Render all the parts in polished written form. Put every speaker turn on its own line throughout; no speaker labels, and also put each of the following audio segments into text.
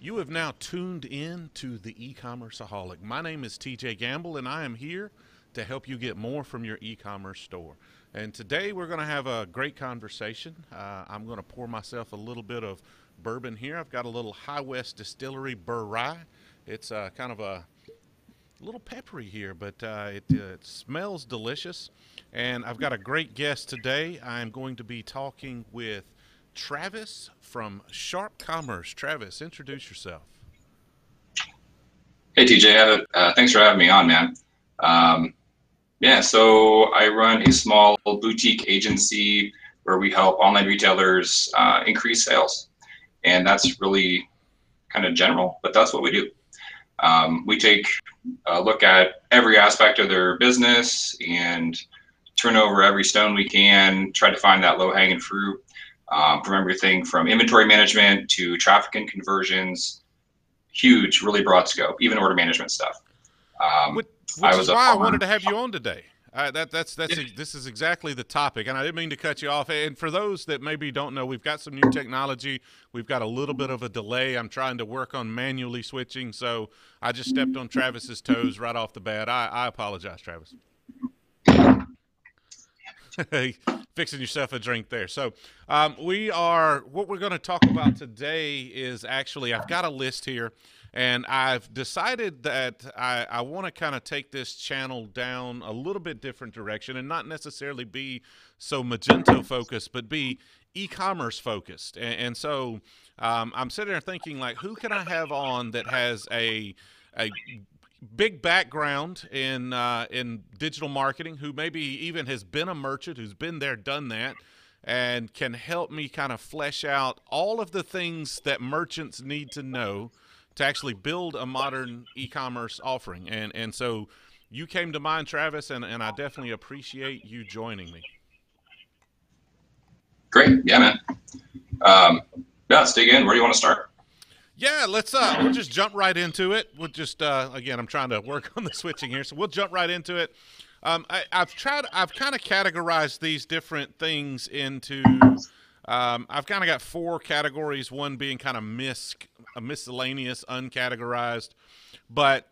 You have now tuned in to the e-commerceaholic. My name is TJ Gamble, and I am here to help you get more from your e-commerce store. And today we're going to have a great conversation. I'm going to pour myself a little bit of bourbon here. I've got a little High West Distillery Burr Rye. It's kind of a little peppery here, but it smells delicious. And I've got a great guest today. I'm going to be talking with Travis from Sharp Commerce. Travis, introduce yourself.
Hey TJ, thanks for having me on, man. Yeah, so I run a small boutique agency where we help online retailers increase sales, and that's really kind of general, but that's what we do. We take a look at every aspect of their business and turn over every stone we can, try to find that low-hanging fruit, from everything from inventory management to traffic and conversions. Huge, really broad scope, even order management stuff.
Which,
I
which is
was a
why I
former,
wanted to have you on today. This is exactly the topic, and I didn't mean to cut you off. And for those that maybe don't know, we've got some new technology. We've got a little bit of a delay. I'm trying to work on manually switching, so I just stepped on Travis's toes right off the bat. I apologize, Travis. Fixing yourself a drink there. So what we're going to talk about today is actually, I've got a list here, and I've decided that I want to kind of take this channel down a little bit different direction and not necessarily be so Magento focused, but be e-commerce focused. And so I'm sitting there thinking, like, who can I have on that has a big background in digital marketing, who maybe even has been a merchant, who's been there, done that, and can help me kind of flesh out all of the things that merchants need to know to actually build a modern e-commerce offering. And so you came to mind, Travis, and I definitely appreciate you joining me.
great, yeah, man. Yeah, let's dig in. Where do you want to start?
Yeah, we'll just jump right into it. We'll just again, I'm trying to work on the switching here, so we'll jump right into it. I've kind of categorized these different things into. I've kind of got four categories. One being kind of miscellaneous, uncategorized, but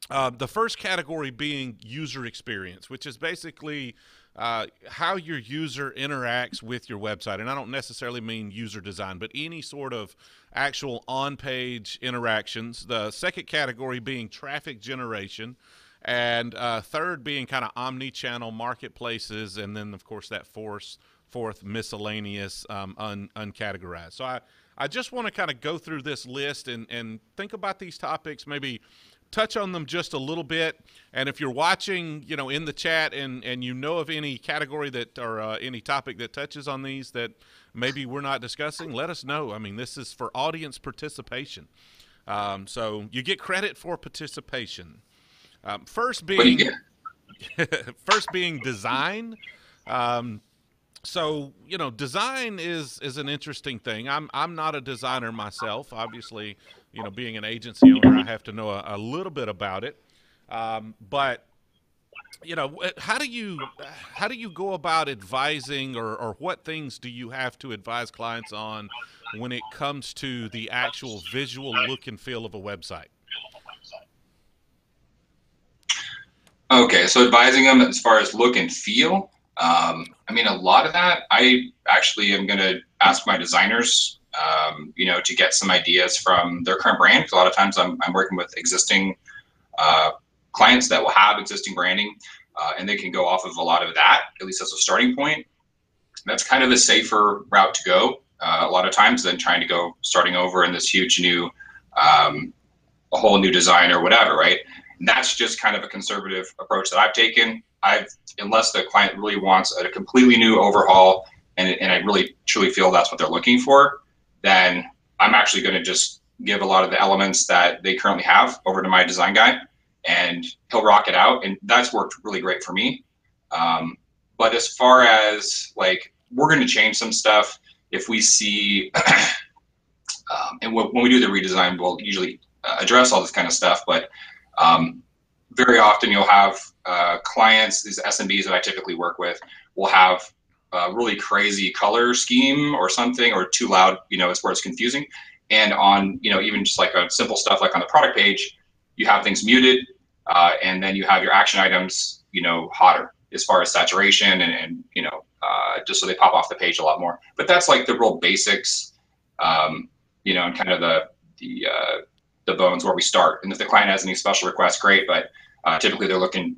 the first category being user experience, which is basically how your user interacts with your website. And I don't necessarily mean user design, but any sort of actual on-page interactions. The second category being traffic generation, and third being kind of omni-channel marketplaces, and then, of course, that fourth miscellaneous, uncategorized. So I just want to kind of go through this list and think about these topics, maybe touch on them just a little bit. And if you're watching, in the chat and you know of any category that or any topic that touches on these that maybe we're not discussing, let us know. I mean, this is for audience participation. So you get credit for participation. First being first being design. So design is an interesting thing. I'm not a designer myself. Obviously, being an agency owner, I have to know a little bit about it. But how do you go about advising, or what things do you have to advise clients on when it comes to the actual visual look and feel of a website?
Okay, so advising them as far as look and feel. I mean, a lot of that, I actually am going to ask my designers, to get some ideas from their current brand. Because a lot of times I'm working with existing clients that will have existing branding, and they can go off of a lot of that, at least as a starting point. That's kind of a safer route to go a lot of times than trying to go starting over in this huge new, a whole new design or whatever, right? And that's just kind of a conservative approach that I've taken. Unless the client really wants a completely new overhaul, and I really truly feel that's what they're looking for, then I'm actually going to just give a lot of the elements that they currently have over to my design guy, and he'll rock it out. And that's worked really great for me. But as far as, like, we're going to change some stuff if we see, and when we do the redesign, we'll usually address all this kind of stuff. But very often you'll have clients, these SMBs that I typically work with, will have a really crazy color scheme or something, or too loud, it's where it's confusing. And on, even just like a simple stuff like on the product page, you have things muted, and then you have your action items, hotter as far as saturation and just so they pop off the page a lot more. But that's like the real basics, and kind of the bones where we start. And if the client has any special requests, great. But typically they're looking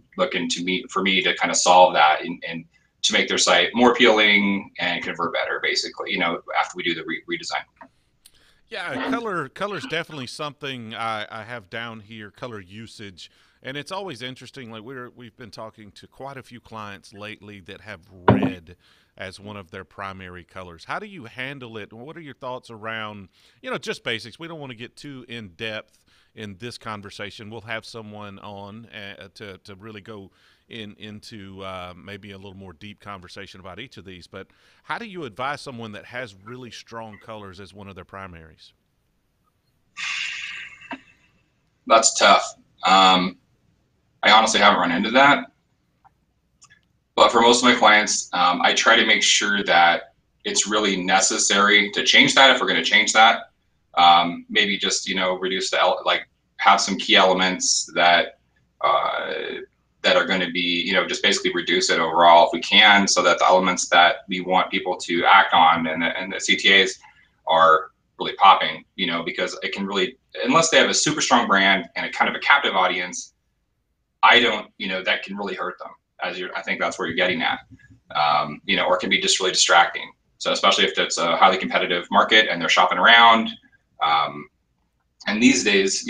for me to kind of solve that and to make their site more appealing and convert better, basically, after we do the redesign.
Yeah, color's definitely something I have down here, color usage. And it's always interesting. Like we've been talking to quite a few clients lately that have red as one of their primary colors. How do you handle it? What are your thoughts around, just basics? We don't want to get too in depth in this conversation. We'll have someone on to really go into maybe a little more deep conversation about each of these. But how do you advise someone that has really strong colors as one of their primaries?
That's tough. I honestly haven't run into that. But for most of my clients, I try to make sure that it's really necessary to change that if we're going to change that. Maybe just, reduce have some key elements that are going to be, just basically reduce it overall if we can, so that the elements that we want people to act on and the CTAs are really popping, because it can really, unless they have a super strong brand and a kind of a captive audience, that can really hurt them. I think that's where you're getting at, or it can be just really distracting. So especially if it's a highly competitive market and they're shopping around, and these days,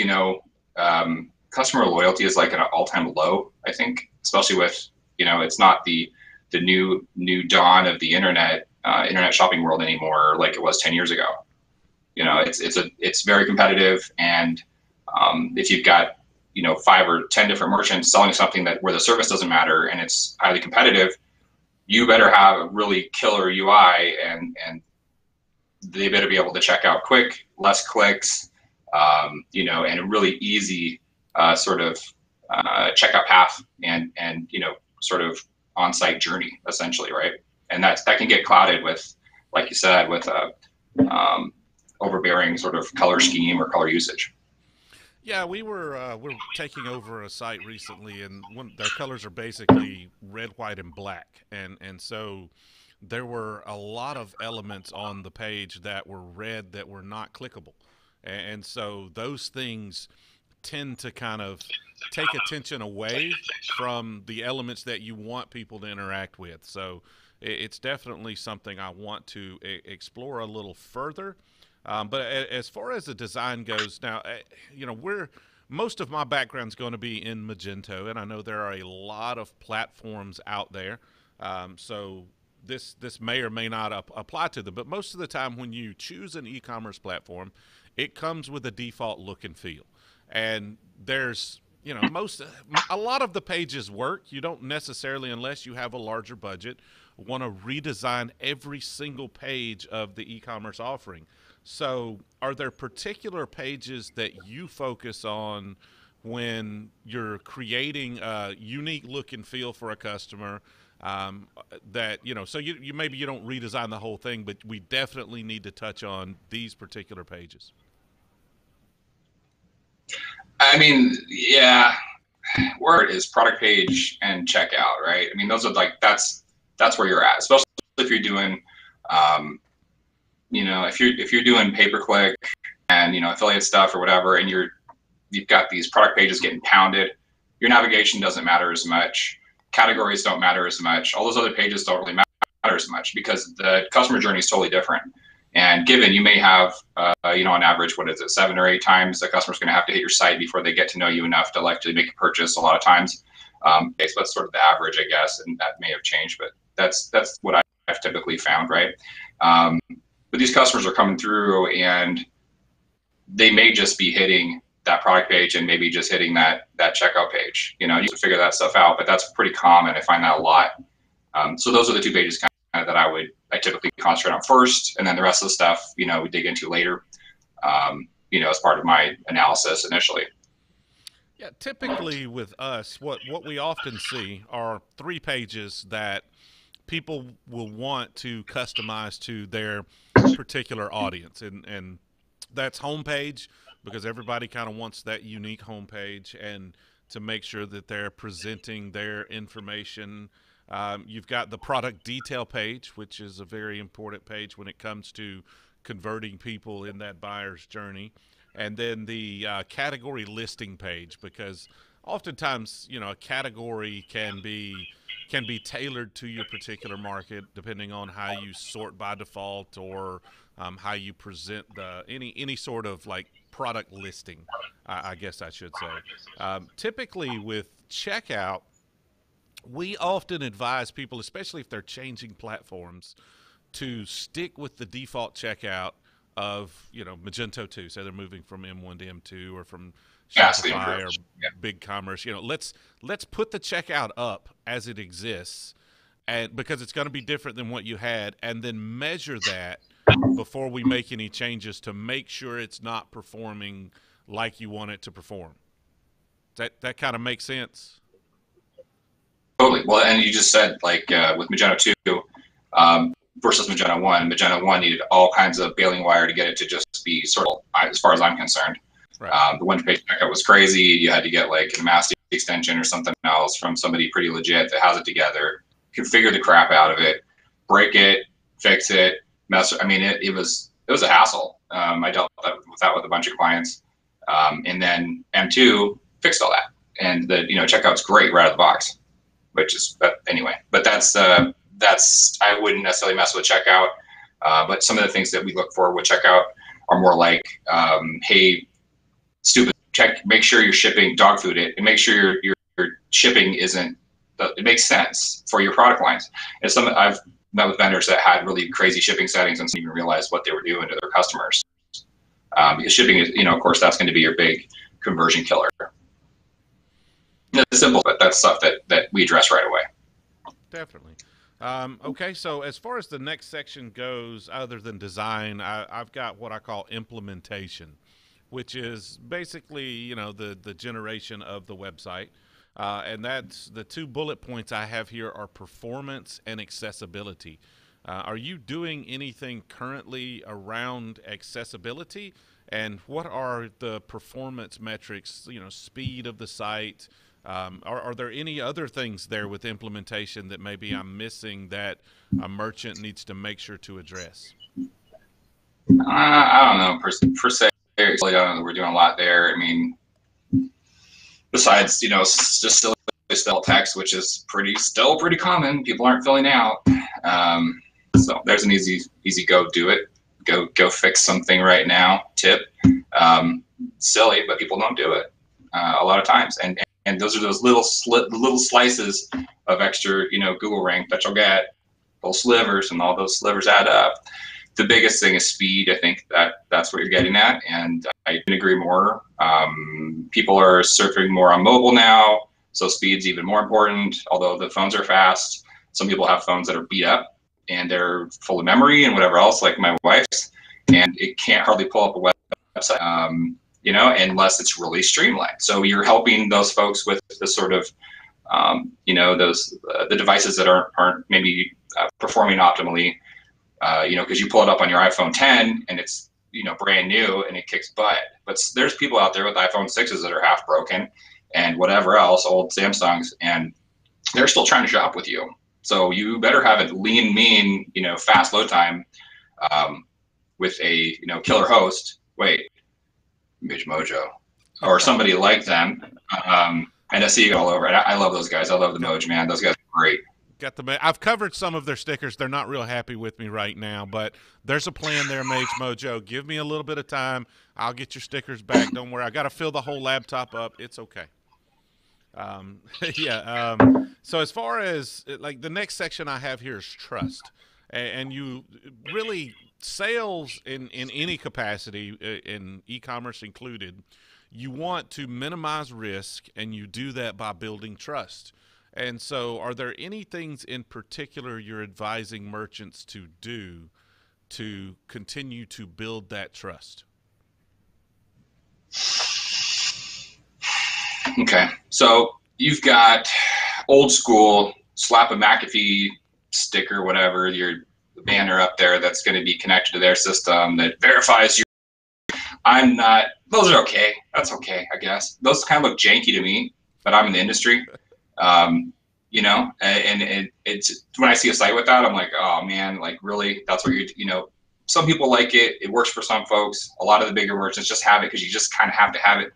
customer loyalty is like at an all-time low, I think, especially with, it's not the new dawn of the internet shopping world anymore like it was 10 years ago. It's very competitive, and if you've got 5 or 10 different merchants selling something where the service doesn't matter and it's highly competitive, you better have a really killer UI and they better be able to check out quick, less clicks, and a really easy sort of checkout path and sort of on-site journey, essentially, right? And that can get clouded with, like you said, with a overbearing sort of color scheme or color usage.
Yeah, we're taking over a site recently, and their colors are basically red, white, and black, and so there were a lot of elements on the page that were red that were not clickable, and so those things tend to kind of take attention away from the elements that you want people to interact with. So it's definitely something I want to explore a little further. But as far as the design goes, now, most of my background is going to be in Magento, and I know there are a lot of platforms out there. So this may or may not apply to them. But most of the time when you choose an e-commerce platform, it comes with a default look and feel. And there's, a lot of the pages work. You don't necessarily, unless you have a larger budget, want to redesign every single page of the e-commerce offering. So are there particular pages that you focus on when you're creating a unique look and feel for a customer, that, so maybe you don't redesign the whole thing, but we definitely need to touch on these particular pages?
I mean, yeah, word is product page and checkout, right? I mean, those are that's where you're at, especially if you're doing, if you're doing pay-per-click and affiliate stuff or whatever, and you've got these product pages getting pounded, your navigation doesn't matter as much, categories don't matter as much, all those other pages don't really matter as much because the customer journey is totally different. And given you may have, on average, 7 or 8 times the customer's going to have to hit your site before they get to know you enough to actually make a purchase a lot of times. So that's sort of the average, I guess, and that may have changed, but that's what I've typically found, right? But these customers are coming through and they may just be hitting that product page and maybe just hitting that checkout page. You can figure that stuff out, but that's pretty common. I find that a lot. So those are the 2 pages kind of that I typically concentrate on first, and then the rest of the stuff, we dig into later, as part of my analysis initially.
Yeah, typically with us, what we often see are 3 pages that people will want to customize to their particular audience, and That's homepage, because everybody kind of wants that unique homepage, and to make sure that they're presenting their information. You've got the product detail page, which is a very important page when it comes to converting people in that buyer's journey. And then the category listing page, because oftentimes, a category can be tailored to your particular market depending on how you sort by default, or how you present any sort of like product listing, I guess I should say. Typically with checkout, we often advise people, especially if they're changing platforms, to stick with the default checkout of Magento 2. Say they're moving from M1 to M2, or from Shopify or BigCommerce. Let's put the checkout up as it exists, and because it's going to be different than what you had, and then measure that before we make any changes to make sure it's not performing like you want it to perform. That kind of makes sense.
Totally. Well, and you just said, like, with Magento 2 versus Magento 1, Magento 1 needed all kinds of baling wire to get it to just be sort of, as far as I'm concerned. Right. The one-page checkout was crazy. You had to get like a master extension or something else from somebody pretty legit that has it together, configure the crap out of it, break it, fix it, it was a hassle. I dealt with that with a bunch of clients. And then M2 fixed all that. And the checkout's great right out of the box. But that's I wouldn't necessarily mess with checkout. But some of the things that we look for with checkout are more like, hey, stupid, make sure you're shipping dog food it, and make sure your shipping it makes sense for your product lines. And I've met with vendors that had really crazy shipping settings and didn't even realize what they were doing to their customers. Because shipping is, of course, that's going to be your big conversion killer. It's simple, but that's stuff that we address right away.
Definitely. Okay, so as far as the next section goes, other than design, I've got what I call implementation, which is basically, the generation of the website. And that's the two bullet points I have here are performance and accessibility. Are you doing anything currently around accessibility? And what are the performance metrics, speed of the site? Are there any other things there with implementation that maybe I'm missing that a merchant needs to make sure to address?
I don't know per se. I don't know that we're doing a lot there. Besides, just silly spell text, which is still pretty common. People aren't filling out. So there's an easy go do it. Go fix something right now tip. Silly, but people don't do it a lot of times. And those are those little slices of extra, Google rank that you'll get, those slivers, and all those slivers add up. The biggest thing is speed. I think that's what you're getting at, and I can agree more. People are surfing more on mobile now, so speed's even more important, although the phones are fast. Some people have phones that are beat up, and they're full of memory and whatever else, like my wife's, and it can't hardly pull up a website. Unless it's really streamlined. So you're helping those folks with the sort of, those the devices that aren't maybe performing optimally. Because you pull it up on your iPhone 10 and it's brand new and it kicks butt. But there's people out there with iPhone 6s that are half broken and whatever else, old Samsungs, and they're still trying to shop with you. So you better have a lean, mean, fast load time with a killer host. Wait. Mojo, or somebody like them, and I see it all over. And I love those guys. I love the Moj, man. Those guys are great.
I've covered some of their stickers. They're not real happy with me right now, but there's a plan there, Mojo. Give me a little bit of time. I'll get your stickers back. Don't worry. I got to fill the whole laptop up. It's okay. So as far as like the next section I have here is trust, and you really. Sales in any capacity, in e-commerce included, you want to minimize risk, and you do that by building trust. And so are there any things in particular you're advising merchants to do to continue to build that trust?
Okay, so you've got old school, slap a McAfee sticker, whatever, your banner up there that's going to be connected to their system that verifies I'm not, those are okay. That's okay, I guess. Those kind of look janky to me, but I'm in the industry. You know, and it's when I see a site with that, I'm like, oh man, like really, that's what you know, some people like it. It works for some folks. A lot of the bigger merchants just have it because you just kind of have to have it.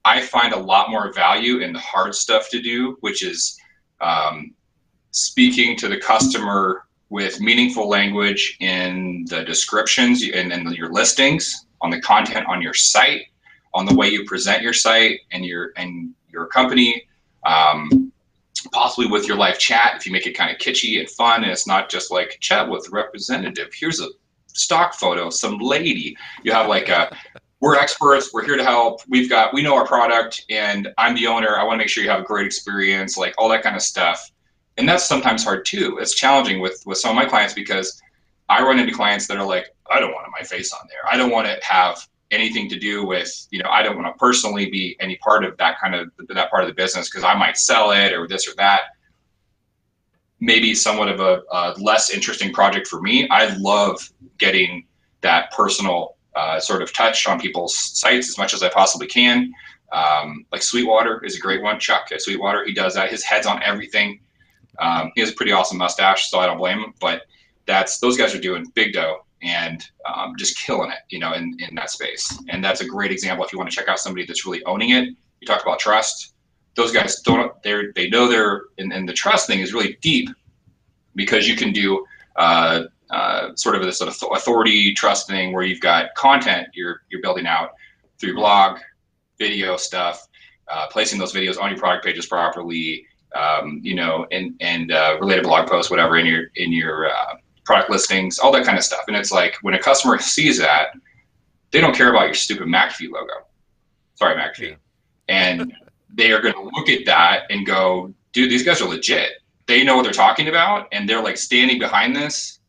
I find a lot more value in the hard stuff to do, which is speaking to the customer with meaningful language in the descriptions and your listings, on the content on your site, on the way you present your site and your company, possibly with your live chat if you make it kind of kitschy and fun, and it's not just like chat with representative. Here's a stock photo, some lady. You have like we're experts, we're here to help, we know our product, and I'm the owner, I want to make sure you have a great experience, like all that kind of stuff. And that's sometimes hard too. It's challenging with some of my clients, because I run into clients that are like, I don't want my face on there. I don't want to have anything to do with, you know, I don't want to personally be any part of that part of the business because I might sell it or this or that. Maybe somewhat of a less interesting project for me. I love getting that personal sort of touch on people's sites as much as I possibly can. Like Sweetwater is a great one. Chuck at Sweetwater, he does that. His head's on everything. He has a pretty awesome mustache, so I don't blame him. But those guys are doing big dough and just killing it, you know, in that space. And that's a great example if you want to check out somebody that's really owning it. You talked about trust. Those guys they know and the trust thing is really deep, because you can do sort of this sort of authority trust thing where you've got content you're building out through your blog, video stuff, placing those videos on your product pages properly, you know, and related blog posts, whatever, in your product listings, all that kind of stuff. And it's like, when a customer sees that, they don't care about your stupid McAfee logo. Sorry, McAfee. Yeah. And they are going to look at that and go, dude, these guys are legit. They know what they're talking about, and they're like standing behind this.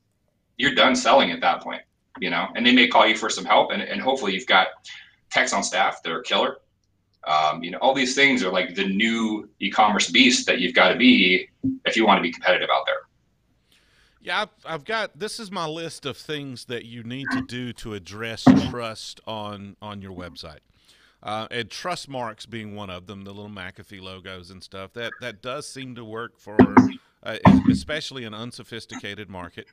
You're done selling at that point, you know, and they may call you for some help, and hopefully you've got techs on staff that are killer. You know, all these things are like the new e-commerce beast that you've got to be if you want to be competitive out there.
Yeah, I've got, this is my list of things that you need to do to address trust on your website. And trust marks being one of them, the little McAfee logos and stuff. That does seem to work for, especially an unsophisticated market.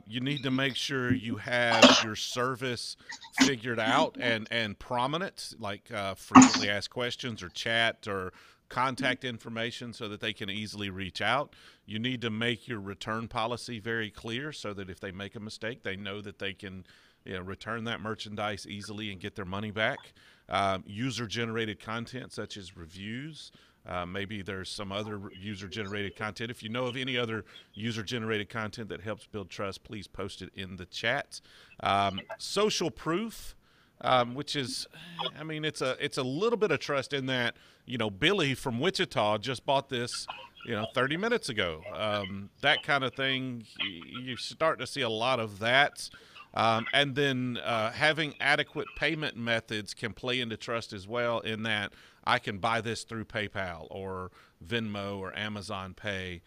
You need to make sure you have your service figured out and prominent, like frequently asked questions or chat or contact information so that they can easily reach out. You need to make your return policy very clear so that if they make a mistake, they know that they can, you know, return that merchandise easily and get their money back. User-generated content such as reviews. Maybe there's some other user-generated content. If you know of any other user-generated content that helps build trust, please post it in the chat. Social proof, which is, I mean, it's a little bit of trust in that, you know, Billy from Wichita just bought this, you know, 30 minutes ago. That kind of thing, you start to see a lot of that. And then having adequate payment methods can play into trust as well, in that I can buy this through PayPal or Venmo or Amazon Pay.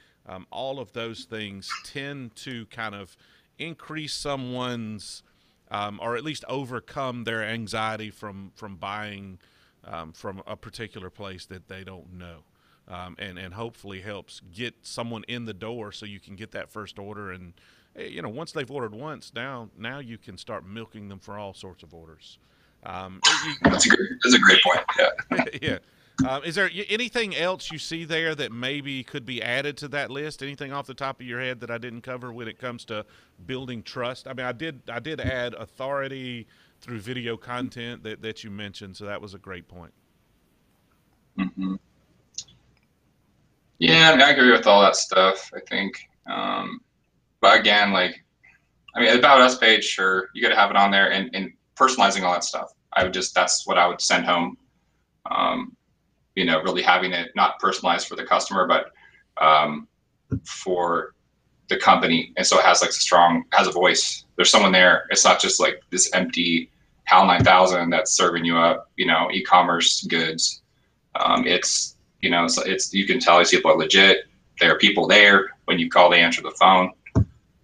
All of those things tend to kind of increase someone's or at least overcome their anxiety from buying from a particular place that they don't know. And hopefully helps get someone in the door so you can get that first order. And, you know, once they've ordered once, now you can start milking them for all sorts of orders.
That's a great point. Yeah.
Yeah. Is there anything else you see there that maybe could be added to that list? Anything off the top of your head that I didn't cover when it comes to building trust? I mean, I did add authority through video content that you mentioned, so that was a great point.
Mm-hmm. Yeah, I mean, I agree with all that stuff, I think. But again, like, I mean, About Us page, sure, you got to have it on there, and personalizing all that stuff. That's what I would send home. You know, really having it not personalized for the customer, but for the company. And so it has like has a voice. There's someone there. It's not just like this empty HAL 9000 that's serving you up, you know, e-commerce goods. It's, you know, so you can tell these people are legit. There are people there. When you call, they answer the phone.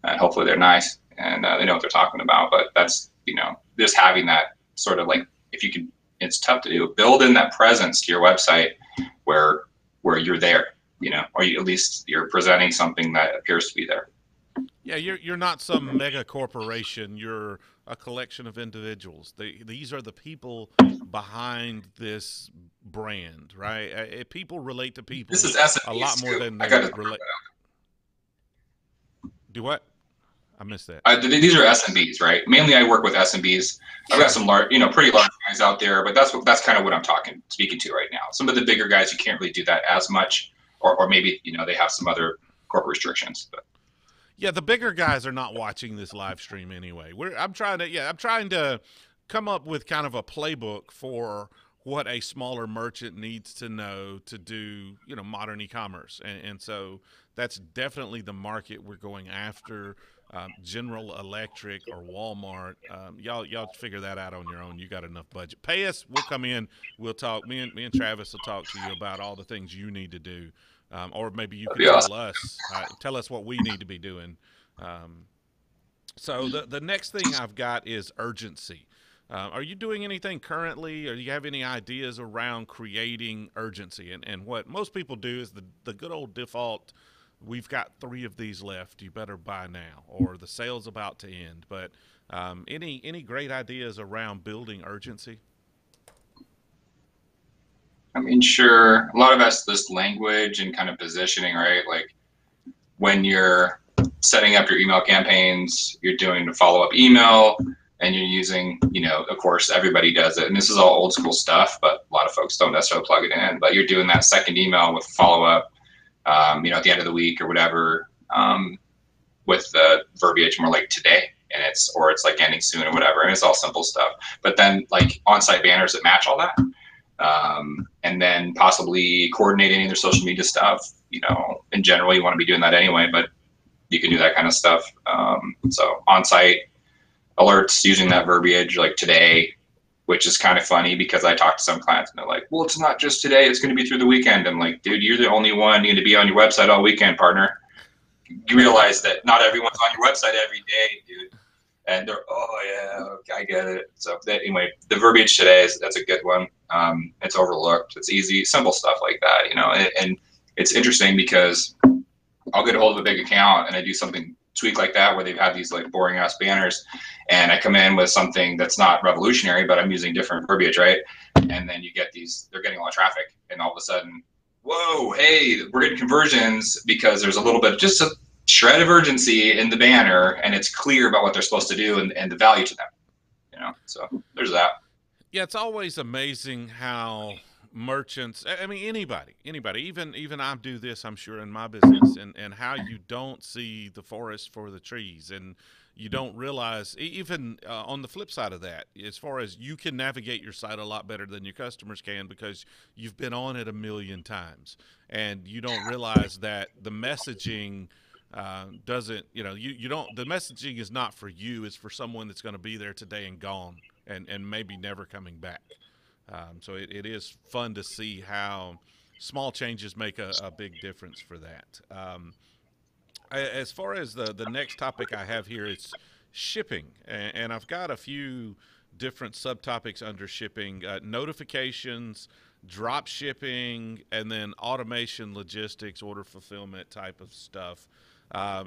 Hopefully they're nice and they know what they're talking about. But that's, you know, just having that sort of like, if you can, it's tough to do, build in that presence to your website where you're there, or at least you're presenting something that appears to be there.
Yeah, you're not some mega corporation. You're a collection of individuals. These are the people behind this brand, right? People relate to
This
people
is
a lot
SMBs
more
too.
than
I
they
got to.
relate. Do what? I missed that.
These are SMBs, right? Mainly, I work with SMBs. I've got some large, pretty large guys out there, but that's kind of what I'm speaking to right now. Some of the bigger guys, you can't really do that as much, or maybe they have some other corporate restrictions. But
Yeah, the bigger guys are not watching this live stream anyway. I'm trying to come up with kind of a playbook for what a smaller merchant needs to know to do, modern e-commerce. And so that's definitely the market we're going after. General Electric or Walmart. Y'all figure that out on your own. You got enough budget. Pay us. We'll come in. We'll talk. Me and Travis will talk to you about all the things you need to do. Or maybe you
that'd
can
be awesome.
tell us what we need to be doing. So the next thing I've got is urgency. Are you doing anything currently, or do you have any ideas around creating urgency? And what most people do is the good old default, we've got 3 of these left, you better buy now, or the sale's about to end. But any great ideas around building urgency?
I mean, sure. A lot of that's this language and kind of positioning, right? Like when you're setting up your email campaigns, you're doing the follow-up email, and you're using, of course, everybody does it. And this is all old school stuff, but a lot of folks don't necessarily plug it in. But you're doing that second email with follow-up, at the end of the week or whatever, with the verbiage more like today, and it's like ending soon or whatever. And it's all simple stuff. But then like on-site banners that match all that. And then possibly coordinating their social media stuff. In general, you want to be doing that anyway, but you can do that kind of stuff. So on-site alerts using that verbiage like today, which is kind of funny because I talked to some clients and they're like, well, it's not just today, it's going to be through the weekend. I'm like, dude, you're the only one needing to be on your website all weekend, partner. You realize that not everyone's on your website every day, dude. And they're, oh yeah, I get it. So anyway, the verbiage today that's a good one. It's overlooked. It's easy, simple stuff like that, and it's interesting because I'll get a hold of a big account and I do something tweak like that where they've had these like boring ass banners, and I come in with something that's not revolutionary, but I'm using different verbiage, right? And then you get they're getting a lot of traffic, and all of a sudden, whoa, hey, we're getting conversions because there's a little bit, just a shred of urgency in the banner, and it's clear about what they're supposed to do and the value to them, so there's that.
Yeah, it's always amazing how merchants, I mean, anybody, even I do this, I'm sure, in my business, and how you don't see the forest for the trees, and you don't realize, even on the flip side of that, as far as you can navigate your site a lot better than your customers can because you've been on it a million times, and you don't realize that the messaging doesn't, you don't, the messaging is not for you, it's for someone that's going to be there today and gone and maybe never coming back. So it is fun to see how small changes make a big difference for that. As far as the next topic I have here, it's shipping, and I've got a few different subtopics under shipping: notifications, drop shipping, and then automation, logistics, order fulfillment type of stuff. Are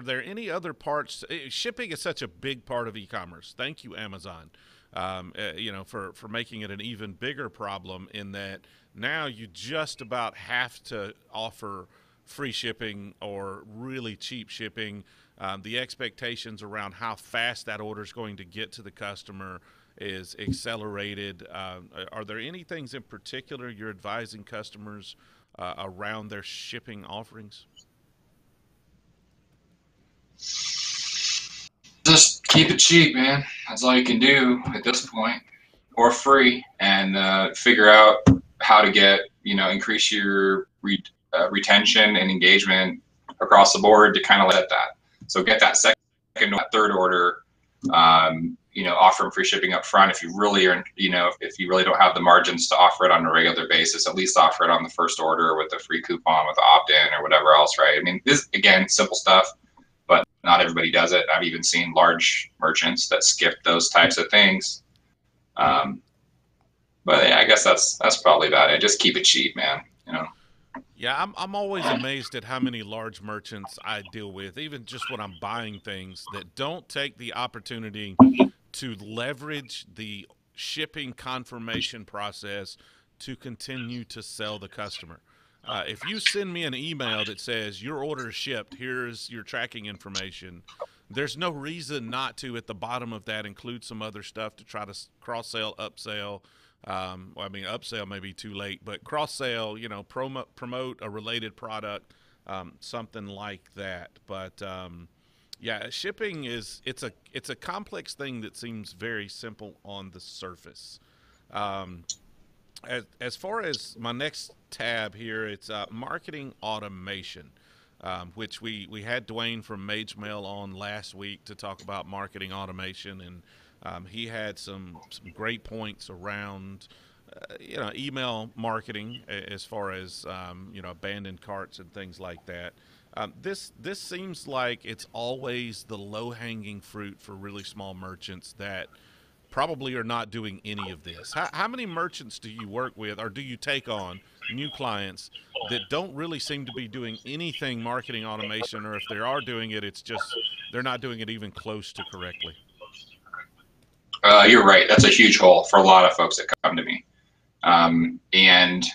there any other parts? Shipping is such a big part of e-commerce. Thank you, Amazon. For making it an even bigger problem in that now you just about have to offer free shipping or really cheap shipping. The expectations around how fast that order is going to get to the customer is accelerated. Are there any things in particular you're advising customers around their shipping offerings?
Just keep it cheap, man. That's all you can do at this point, or free, and figure out how to get, increase your retention and engagement across the board to kind of let that. So get that second or third order, offer them free shipping up front. If you really are, if you really don't have the margins to offer it on a regular basis, at least offer it on the first order with a free coupon, with the opt-in or whatever else, right? I mean, this, again, simple stuff, but not everybody does it. I've even seen large merchants that skip those types of things Um, but yeah, I guess that's probably about it. Just keep it cheap, man. You know.
Yeah, I'm always amazed at how many large merchants I deal with, even just when I'm buying things, that don't take the opportunity to leverage the shipping confirmation process to continue to sell the customer. If you send me an email that says your order is shipped, here's your tracking information, there's no reason not to, at the bottom of that, include some other stuff to try to cross sell, upsell. Well, I mean, upsell may be too late, but cross sell, promote a related product, something like that. But yeah, shipping it's a complex thing that seems very simple on the surface. Um, as far as my next tab here, it's marketing automation, which we had Dwayne from Mage Mail on last week to talk about marketing automation, and he had some great points around email marketing as far as abandoned carts and things like that. This seems like it's always the low hanging fruit for really small merchants that probably are not doing any of this. How many merchants do you work with, or do you take on new clients that don't really seem to be doing anything marketing automation, or if they are doing it, it's just they're not doing it even close to correctly?
You're right. That's a huge hole for a lot of folks that come to me. And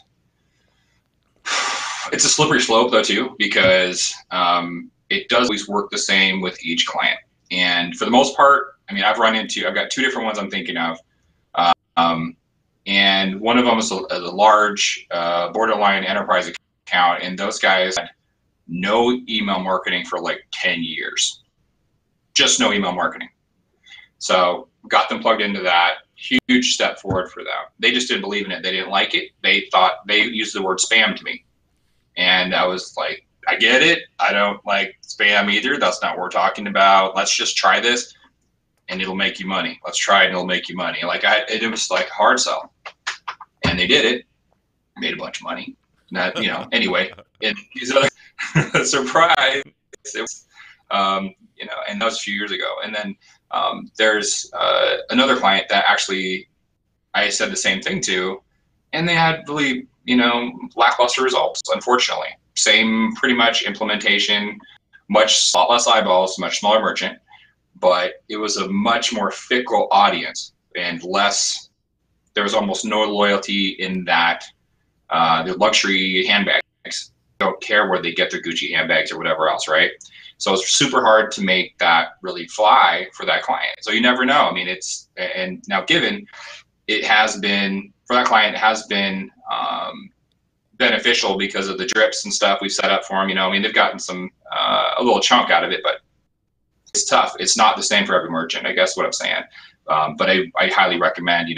it's a slippery slope though too, because it does always work the same with each client. And for the most part, I mean, I've got two different ones I'm thinking of. Um, and one of them is a large borderline enterprise account, and those guys had no email marketing for like 10 years. Just no email marketing. So got them plugged into that. Huge step forward for them. They just didn't believe in it. They didn't like it. They thought, they used the word spam to me. And I was like, I get it. I don't like spam either. That's not what we're talking about. Let's just try this and it'll make you money. Let's try it and it'll make you money. It was like a hard sell. And they did it, made a bunch of money. Not, anyway, and these other surprise, it was, and that was a few years ago. And then there's another client that actually I said the same thing to, and they had really, lackluster results, unfortunately. Same pretty much implementation, lot less eyeballs, much smaller merchant, but it was a much more fickle audience and there was almost no loyalty in that. The luxury handbags don't care where they get their Gucci handbags or whatever else, right? So it's super hard to make that really fly for that client. So you never know. I mean, and now given it has been, for that client, it has been beneficial because of the drips and stuff we've set up for them. I mean, they've gotten a little chunk out of it, but it's tough. It's not the same for every merchant, I guess what I'm saying. But I highly recommend,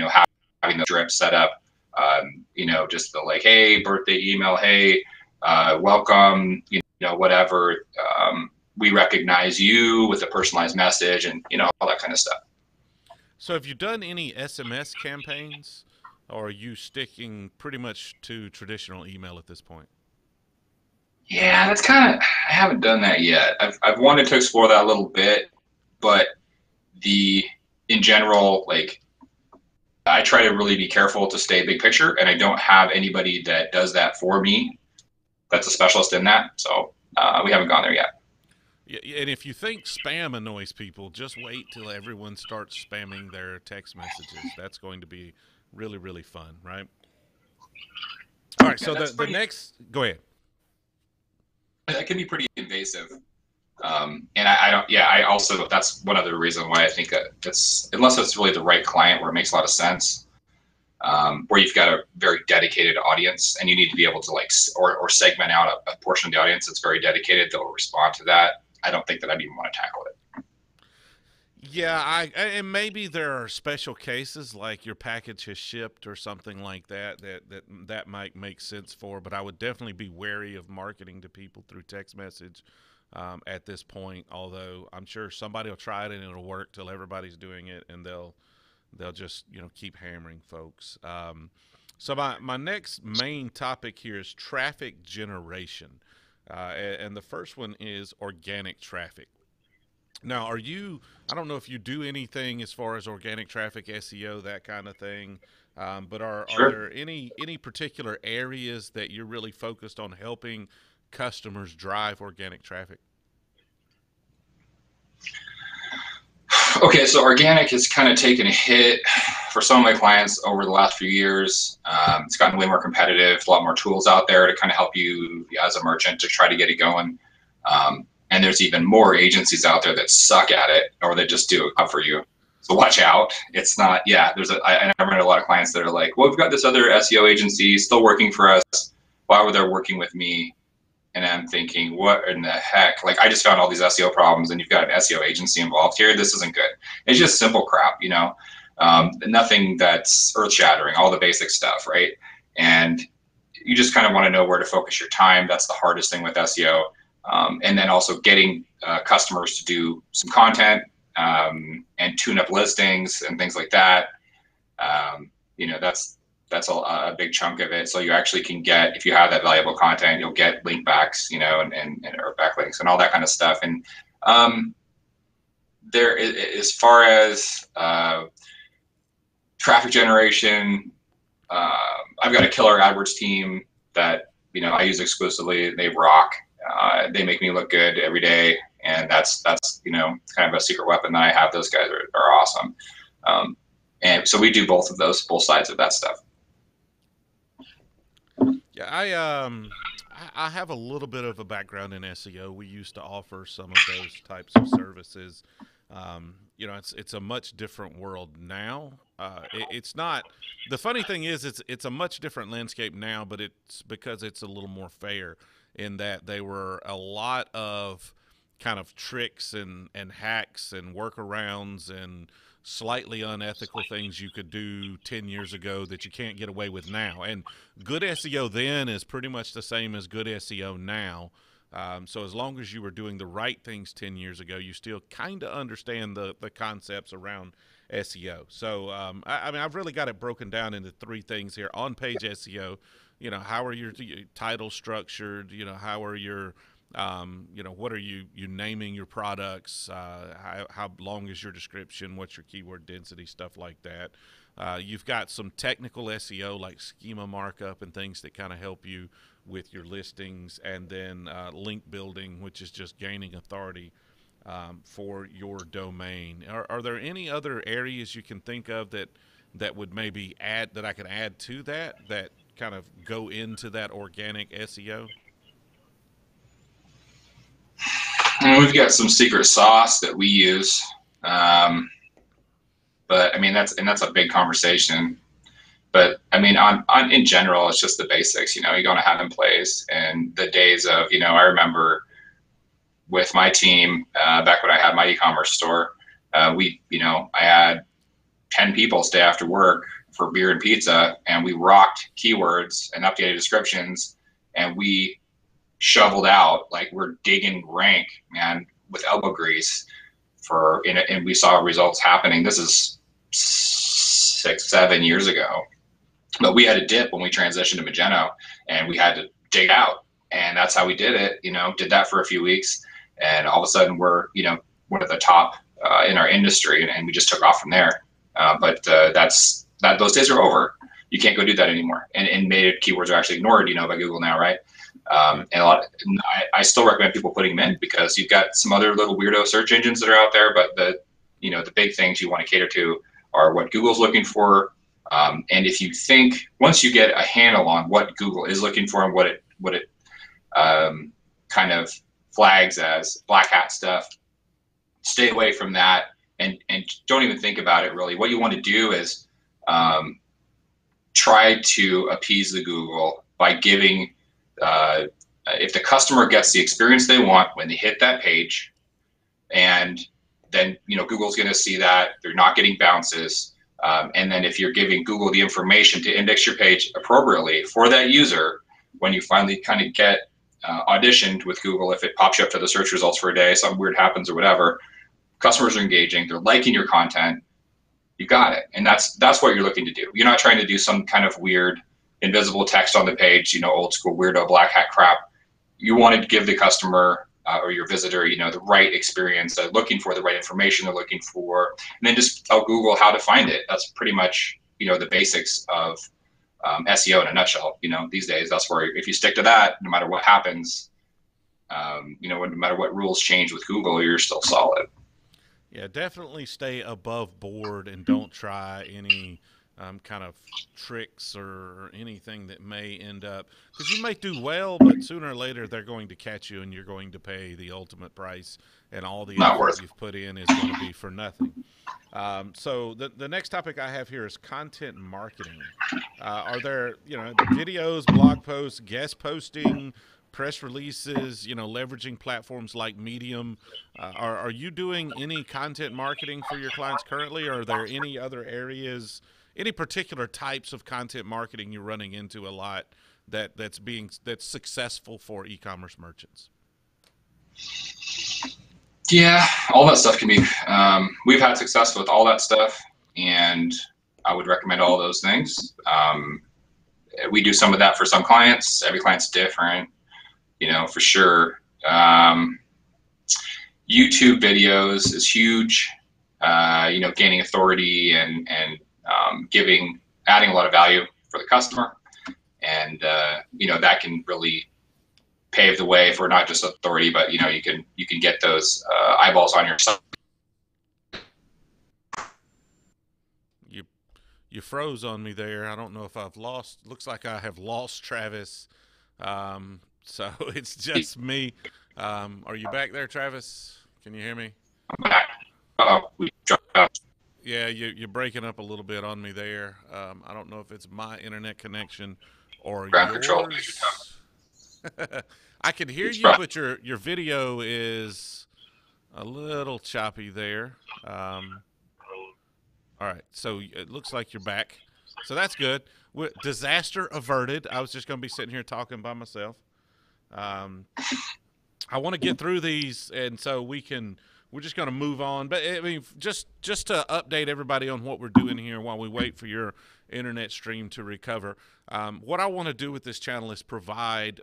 having the drip set up, just the like, hey, birthday email, hey, welcome, whatever. We recognize you with a personalized message and, all that kind of stuff.
So have you done any SMS campaigns, or are you sticking pretty much to traditional email at this point?
Yeah, I haven't done that yet. I've wanted to explore that a little bit, but in general, like, I try to really be careful to stay big picture, and I don't have anybody that does that for me that's a specialist in that. So we haven't gone there yet.
Yeah, and if you think spam annoys people, just wait till everyone starts spamming their text messages. That's going to be really, really fun, right? All right, so the next, go ahead.
That can be pretty invasive. And I also, that's one other reason why I think that unless it's really the right client where it makes a lot of sense, where you've got a very dedicated audience and you need to be able to or segment out a portion of the audience that's very dedicated that will respond to that. I don't think that I'd even want to tackle it.
Yeah, and maybe there are special cases like your package has shipped or something like that might make sense for, but I would definitely be wary of marketing to people through text message at this point. Although I'm sure somebody will try it and it'll work till everybody's doing it, and they'll just keep hammering folks. So my next main topic here is traffic generation, and the first one is organic traffic. Now, are you? I don't know if you do anything as far as organic traffic, SEO, that kind of thing. But are
Sure.
there any particular areas that you're really focused on helping customers drive organic traffic?
Okay, so organic has kind of taken a hit for some of my clients over the last few years. It's gotten way more competitive, a lot more tools out there to kind of help you as a merchant to try to get it going. And there's even more agencies out there that suck at it or that just do it for you. So watch out. It's not, yeah, I remember a lot of clients that are like, well, we've got this other SEO agency still working for us. Why were they working with me? And I'm thinking, what in the heck? Like, I just found all these SEO problems, and you've got an SEO agency involved here. This isn't good. It's just simple crap, you know, nothing that's earth shattering, all the basic stuff, right? And you just kind of want to know where to focus your time. That's the hardest thing with SEO. And then also getting customers to do some content and tune up listings and things like that. You know, that's a big chunk of it. So you actually can get, if you have that valuable content, you'll get link backs, you know, and or backlinks and all that kind of stuff. And there, as far as traffic generation, I've got a killer AdWords team that, you know, I use exclusively. They rock. They make me look good every day, and that's you know, kind of a secret weapon that I have. Those guys are awesome. And so we do both of those, both sides of that stuff.
Yeah, I have a little bit of a background in SEO. We used to offer some of those types of services. You know, it's a much different world now. It's not. The funny thing is, it's a much different landscape now, but it's because it's a little more fair in that they were a lot of kind of tricks and hacks and workarounds and slightly unethical things you could do 10 years ago that you can't get away with now. And good SEO then is pretty much the same as good SEO now. So as long as you were doing the right things 10 years ago, you still kind of understand the concepts around SEO. So, I mean, I've really got it broken down into three things here. On-page SEO, you know, how are your titles structured? You know, how are your you know, what are you naming your products? How long is your description? What's your keyword density? Stuff like that. You've got some technical SEO like schema markup and things that kind of help you with your listings, and then link building, which is just gaining authority for your domain. Are there any other areas you can think of that would maybe add that I could add to that kind of go into that organic SEO?
And we've got some secret sauce that we use, but I mean that's a big conversation. But I mean, on in general, it's just the basics. You know, you gotta have in place. And the days of, you know, I remember with my team back when I had my e-commerce store, you know, I had 10 people stay after work for beer and pizza, and we rocked keywords and updated descriptions, and we shoveled out like we're digging rank, man, with elbow grease and we saw results happening. This is 6-7 years ago, but we had a dip when we transitioned to Magento, and we had to dig out, and that's how we did it. You know, did that for a few weeks, and all of a sudden we're, you know, one of the top in our industry, and we just took off from there. But those days are over. You can't go do that anymore. And native keywords are actually ignored, you know, by Google now, right? And I still recommend people putting them in, because you've got some other little weirdo search engines that are out there, but the big things you want to cater to are what Google's looking for. And if you think, once you get a handle on what Google is looking for and what it kind of flags as black hat stuff, stay away from that, and don't even think about it really. What you want to do is try to appease the Google by giving, if the customer gets the experience they want when they hit that page, and then, you know, Google's going to see that they're not getting bounces. And then if you're giving Google the information to index your page appropriately for that user, when you finally kind of get auditioned with Google, if it pops you up to the search results for a day, something weird happens or whatever, customers are engaging, they're liking your content, you got it. And that's what you're looking to do. You're not trying to do some kind of weird invisible text on the page, you know, old school weirdo black hat crap. You want to give the customer or your visitor, the right experience. They're looking for the right information. They're looking for, and then just tell Google how to find it. That's pretty much, the basics of SEO in a nutshell. These days, that's where if you stick to that, no matter what happens, no matter what rules change with Google, you're still solid.
Yeah, definitely stay above board and don't try any kind of tricks or anything that may end up, because you may do well, but sooner or later they're going to catch you and you're going to pay the ultimate price, and all the
Not
effort
worth it.
you've put in is going to be for nothing. So the next topic I have here is content marketing. Are there videos, blog posts, guest posting, press releases, leveraging platforms like Medium? Are you doing any content marketing for your clients currently, or are there any other areas, any particular types of content marketing you're running into a lot that's successful for e-commerce merchants?
Yeah, all that stuff can be. We've had success with all that stuff, and I would recommend all those things. We do some of that for some clients. Every client's different, for sure. YouTube videos is huge. Gaining authority and adding a lot of value for the customer, and that can really pave the way for not just authority, but you can get those eyeballs on your site.
You froze on me there. I don't know if I've lost. Looks like I have lost Travis. So it's just me. Are you back there, Travis? Can you hear me?
We dropped out.
Yeah, you're breaking up a little bit on me there. I don't know if it's my internet connection or
Ground control.
yours. I can hear
It's
you,
rough.
but your video is a little choppy there. All right, so it looks like you're back. So that's good. Disaster averted. I was just going to be sitting here talking by myself. I want to get through these, and so we're just going to move on. But I mean, just to update everybody on what we're doing here while we wait for your internet stream to recover. What I want to do with this channel is provide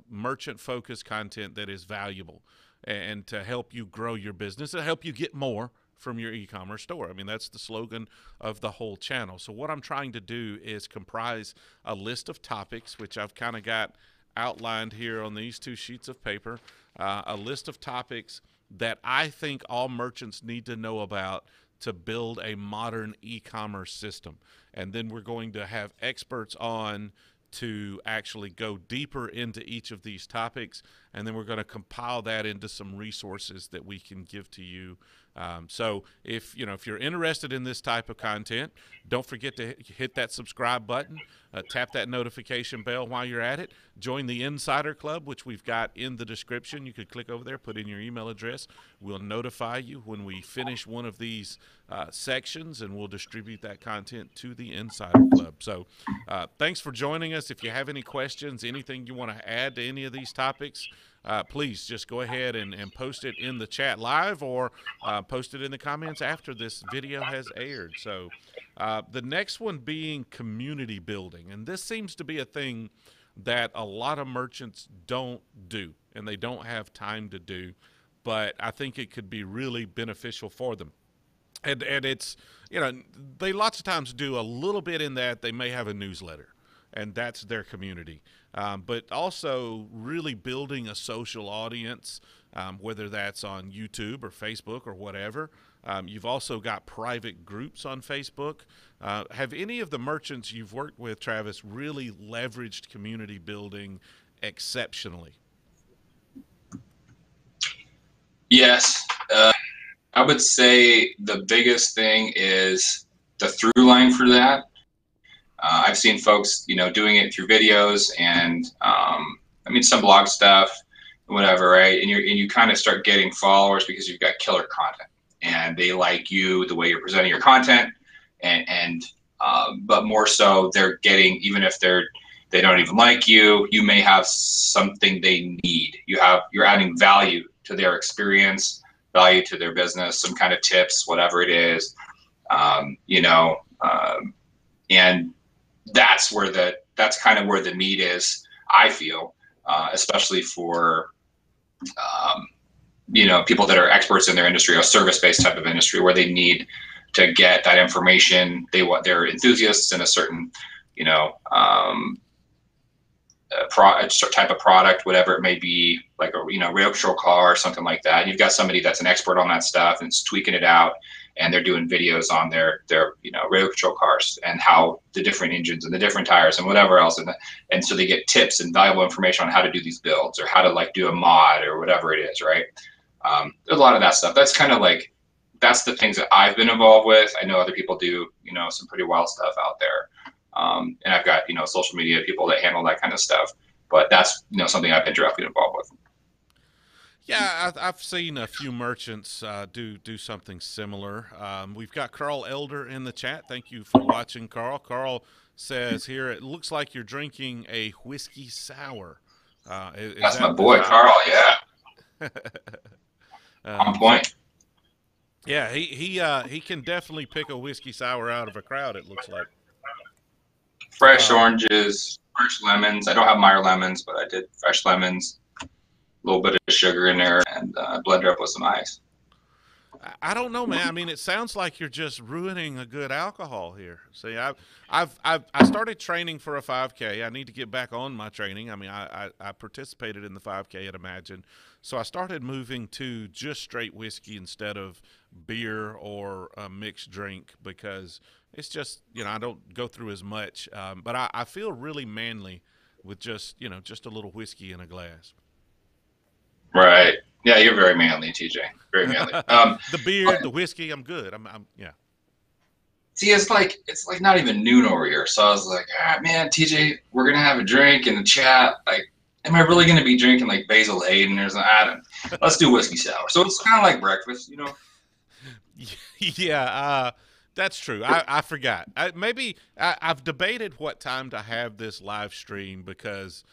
merchant-focused content that is valuable and to help you grow your business, to help you get more from your e-commerce store. I mean, that's the slogan of the whole channel. So what I'm trying to do is comprise a list of topics, which I've kind of got outlined here on these 2 sheets of paper, a list of topics that I think all merchants need to know about to build a modern e-commerce system. And then we're going to have experts on to actually go deeper into each of these topics, and then we're going to compile that into some resources that we can give to you. So if you're interested in this type of content, don't forget to hit that subscribe button, tap that notification bell while you're at it. Join the Insider Club, which we've got in the description. You could click over there, put in your email address. We'll notify you when we finish one of these sections, and we'll distribute that content to the Insider Club. So thanks for joining us. If you have any questions, anything you want to add to any of these topics, please just go ahead and post it in the chat live, or post it in the comments after this video has aired. So the next one being community building. And this seems to be a thing that a lot of merchants don't do, and they don't have time to do, but I think it could be really beneficial for them. And it's, they lots of times do a little bit in that they may have a newsletter, and that's their community. But also really building a social audience, whether that's on YouTube or Facebook or whatever. You've also got private groups on Facebook. Have any of the merchants you've worked with, Travis, really leveraged community building exceptionally?
Yes. I would say the biggest thing is the through line for that. I've seen folks, doing it through videos and, some blog stuff, whatever, right? And you kind of start getting followers because you've got killer content, and they like you, the way you're presenting your content, but more so they're getting, even if they don't even like you, you may have something they need. You're adding value to their experience, value to their business, some kind of tips, whatever it is, and that's kind of where the need is, I feel, especially for people that are experts in their industry, a service-based type of industry where they need to get that information. They're enthusiasts in a certain, type of product, whatever it may be, like a rail control car or something like that. And you've got somebody that's an expert on that stuff and is tweaking it out, and they're doing videos on their rail control cars and how the different engines and the different tires and whatever else, and so they get tips and valuable information on how to do these builds or how to like do a mod or whatever it is, right? There's a lot of that stuff. That's kind of like, that's the things that I've been involved with. I know other people do, some pretty wild stuff out there. And I've got, social media people that handle that kind of stuff, but that's, something I've been directly involved with.
Yeah, I've seen a few merchants do something similar. We've got Carl Elder in the chat. Thank you for watching, Carl. Carl says here, it looks like you're drinking a whiskey sour.
That's my boy, Carl. Yeah. On point.
Yeah, he can definitely pick a whiskey sour out of a crowd, it looks like.
Fresh oranges, fresh lemons. I don't have Meyer lemons, but I did fresh lemons, a little bit of sugar in there, and blend her up with some ice.
I don't know, man. I mean, it sounds like you're just ruining a good alcohol here. See, I started training for a 5K. I need to get back on my training. I mean, I participated in the 5K at Imagine, so I started moving to just straight whiskey instead of beer or a mixed drink because it's just I don't go through as much. But I feel really manly with just a little whiskey in a glass.
Right. Yeah, you're very manly, TJ. Very manly.
The beer, the whiskey, I'm good. I'm yeah.
See, it's like not even noon over here, so I was like, man, TJ, we're gonna have a drink in the chat. Like, am I really gonna be drinking like Basil Hayden or something? Let's do whiskey sour. So it's kind of like breakfast,
Yeah, that's true. I forgot. I've debated what time to have this live stream because.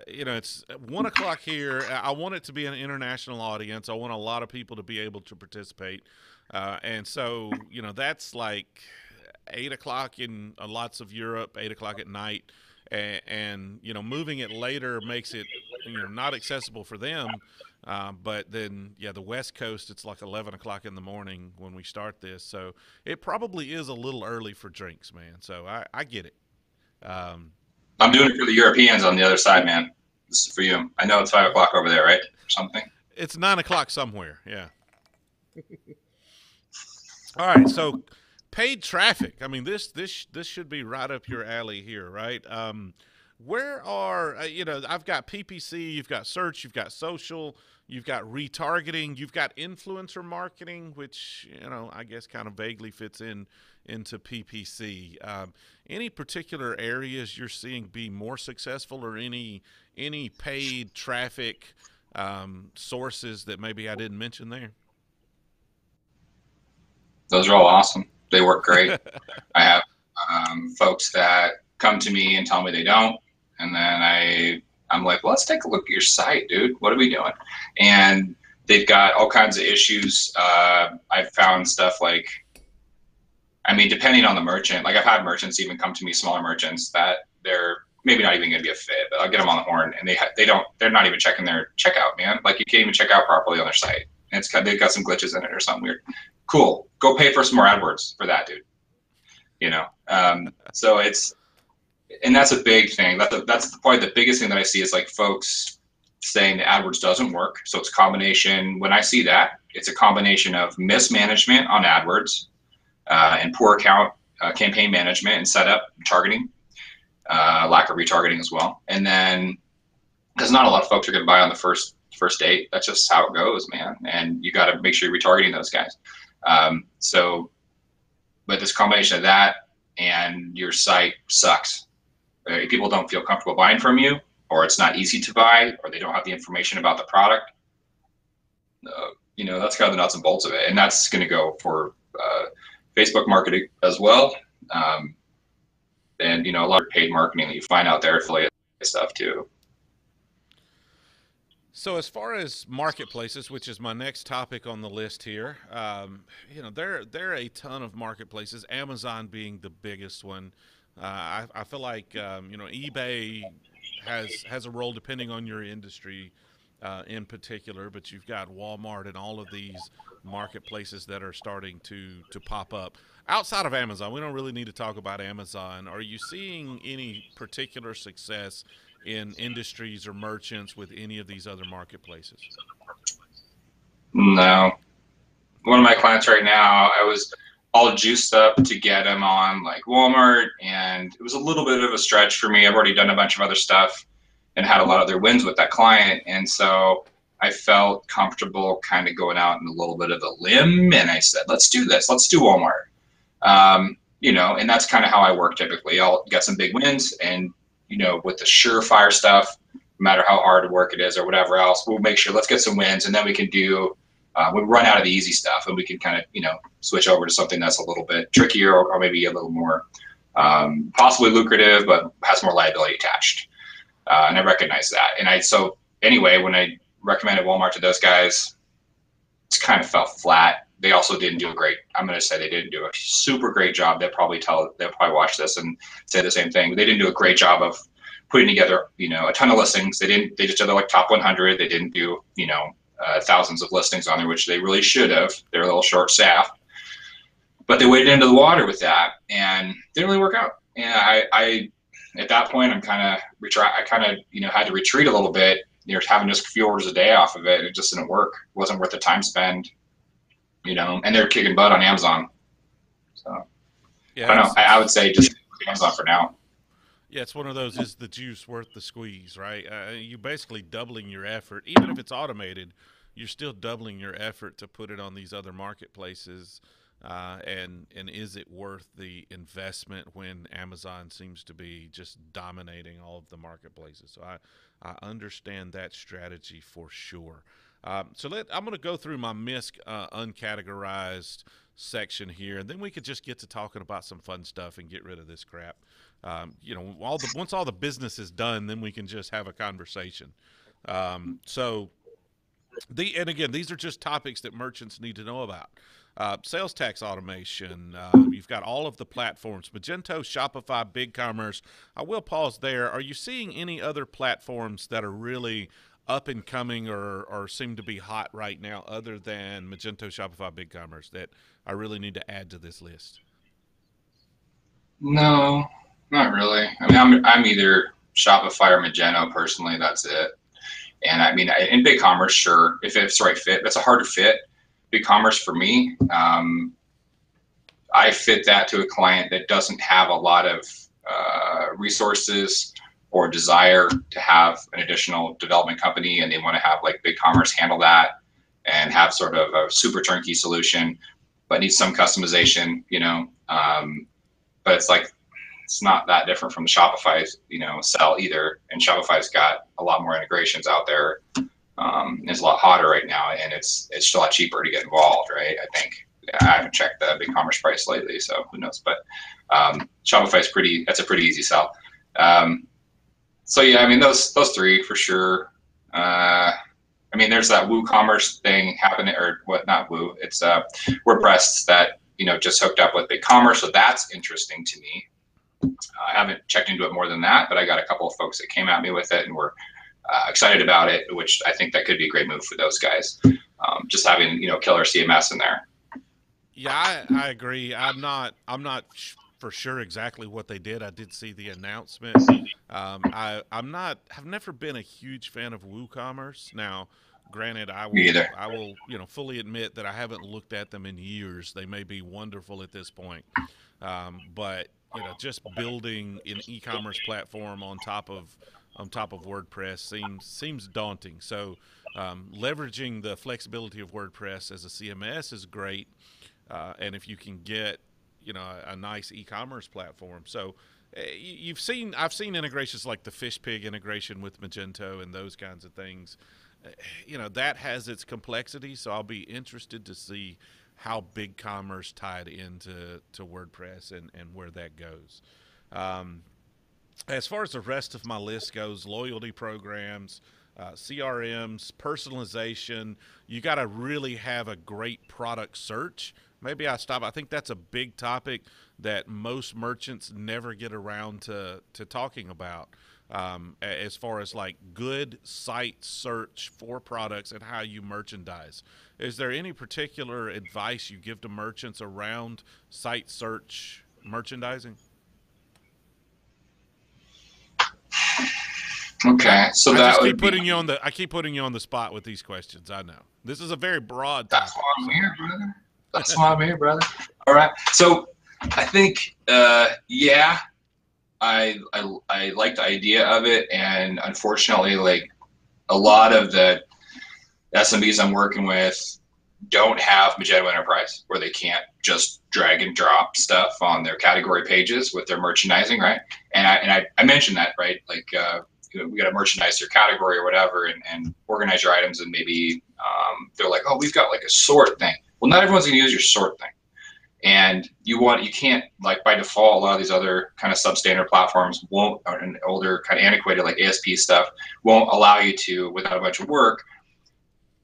It's 1 o'clock here. I want it to be an international audience. I want a lot of people to be able to participate. And so, that's like 8 o'clock in lots of Europe, 8 o'clock at night. And moving it later makes it, not accessible for them. But then, the West Coast, it's like 11 o'clock in the morning when we start this. So it probably is a little early for drinks, man. So I get it.
I'm doing it for the Europeans on the other side, man. This is for you. I know it's 5 o'clock over there, right? Or something.
It's 9 o'clock somewhere. Yeah. All right. So, paid traffic. I mean, this should be right up your alley here, right? Where are I've got PPC, you've got search, you've got social, you've got retargeting, you've got influencer marketing, which I guess kind of vaguely fits into PPC. Any particular areas you're seeing be more successful, or any paid traffic sources that maybe I didn't mention there?
Those are all awesome. They work great. I have folks that come to me and tell me they don't, and then I'm like, well, let's take a look at your site, dude. What are we doing? And they've got all kinds of issues. I've found stuff like, depending on the merchant, like I've had merchants even come to me, smaller merchants, that they're maybe not even going to be a fit, but I'll get them on the horn, and they're not even checking their checkout, man. Like, you can't even check out properly on their site. And they've got some glitches in it or something weird. Cool. Go pay for some more AdWords for that, dude. So and that's a big thing. That's probably the biggest thing that I see is like folks saying that AdWords doesn't work. So it's a combination. When I see that, it's a combination of mismanagement on AdWords, and poor account campaign management and setup, targeting, lack of retargeting as well. And then, because not a lot of folks are going to buy on the first date. That's just how it goes, man. And you got to make sure you're retargeting those guys. But this combination of that and your site sucks. People don't feel comfortable buying from you, or it's not easy to buy, or they don't have the information about the product. That's kind of the nuts and bolts of it. And that's going to go for Facebook marketing as well. And, a lot of paid marketing that you find out there, affiliate stuff too.
So as far as marketplaces, which is my next topic on the list here, there are a ton of marketplaces, Amazon being the biggest one. I feel like, eBay has a role depending on your industry. in particular, but you've got Walmart and all of these marketplaces that are starting to pop up outside of Amazon. We don't really need to talk about Amazon. Are you seeing any particular success in industries or merchants with any of these other marketplaces?
No. One of my clients right now, I was all juiced up to get him on like Walmart, and it was a little bit of a stretch for me. I've already done a bunch of other stuff and had a lot of other wins with that client, and so I felt comfortable kind of going out in a little bit of a limb, and I said, let's do this. Let's do Walmart. And that's kind of how I work typically. I'll get some big wins, and with the surefire stuff, no matter how hard work it is or whatever else, we'll make sure let's get some wins, and then we can do we run out of the easy stuff, and we can kind of switch over to something that's a little bit trickier, or maybe a little more possibly lucrative but has more liability attached. And I recognize that. And so anyway, when I recommended Walmart to those guys, it kind of fell flat. They also didn't do I'm going to say they didn't do a super great job. They'll probably watch this and say the same thing. They didn't do a great job of putting together, a ton of listings. They just did like top 100. They didn't do, thousands of listings on there, which they really should have. They're a little short staffed, but they waded into the water with that, and didn't really work out. And I at that point, I kind of had to retreat a little bit. Having just a few orders a day off of it, it just didn't work. It wasn't worth the time spend, and they're kicking butt on Amazon. So yeah, I don't know. I would say just Amazon for now.
Yeah, it's one of those, is the juice worth the squeeze, right? You're basically doubling your effort. Even if it's automated, you're still doubling your effort to put it on these other marketplaces. And is it worth the investment when Amazon seems to be just dominating all of the marketplaces? So I understand that strategy for sure. I'm going to go through my MISC uncategorized section here, and then we could just get to talking about some fun stuff and get rid of this crap. Once all the business is done, then we can just have a conversation. And again, these are just topics that merchants need to know about. Sales tax automation. You've got all of the platforms: Magento, Shopify, BigCommerce. I will pause there. Are you seeing any other platforms that are really up and coming or seem to be hot right now, other than Magento, Shopify, BigCommerce, that I really need to add to this list?
No, not really. I mean, I'm either Shopify or Magento personally. That's it. And I mean, in BigCommerce, sure, if it's the right fit. That's a harder fit. BigCommerce for me, I fit that to a client that doesn't have a lot of resources or desire to have an additional development company, and they want to have like BigCommerce handle that and have sort of a super turnkey solution, but needs some customization, but it's not that different from the Shopify, sell either. And Shopify's got a lot more integrations out there. It's a lot hotter right now, and it's just a lot cheaper to get involved, right? I think. I haven't checked the BigCommerce price lately, so who knows? But Shopify's that's a pretty easy sell. So yeah, I mean those three for sure. I mean, there's that WooCommerce thing happening, or what? Not Woo. It's WordPress that just hooked up with BigCommerce, so that's interesting to me. I haven't checked into it more than that, but I got a couple of folks that came at me with it and were excited about it, which I think that could be a great move for those guys. Just having killer CMS in there.
Yeah, I agree. I'm not for sure exactly what they did. I did see the announcement. I've never been a huge fan of WooCommerce. Now, granted, I will fully admit that I haven't looked at them in years. They may be wonderful at this point, but just building an e-commerce platform on top of WordPress seems daunting. So leveraging the flexibility of WordPress as a CMS is great, and if you can get a nice e-commerce platform. So I've seen integrations like the FishPig integration with Magento and those kinds of things. That has its complexity, so I'll be interested to see how BigCommerce tied into WordPress and where that goes. As far as the rest of my list goes, loyalty programs, CRMs, personalization, you got to really have a great product search. Maybe I stop. I think that's a big topic that most merchants never get around to talking about. as far as like good site search for products and how you merchandise. Is there any particular advice you give to merchants around site search merchandising?
Okay, so
I
that
just
would
keep
be.
putting you on the I keep putting you on the spot with these questions. I know this is a very broad
That's
topic.
why I'm
So.
here, brother. That's why I'm here, brother. All right. So I think, yeah, I like the idea of it, and unfortunately, like a lot of the SMBs I'm working with don't have Magento Enterprise, where they can't just drag and drop stuff on their category pages with their merchandising, right? And I mentioned that, right? Like, we got to merchandise your category or whatever, and organize your items, and maybe they're like, oh, we've got like a sort thing. Well, not everyone's gonna use your sort thing, and you can't, like, by default, a lot of these other kind of substandard platforms won't, or an older kind of antiquated like ASP stuff won't allow you to, without a bunch of work,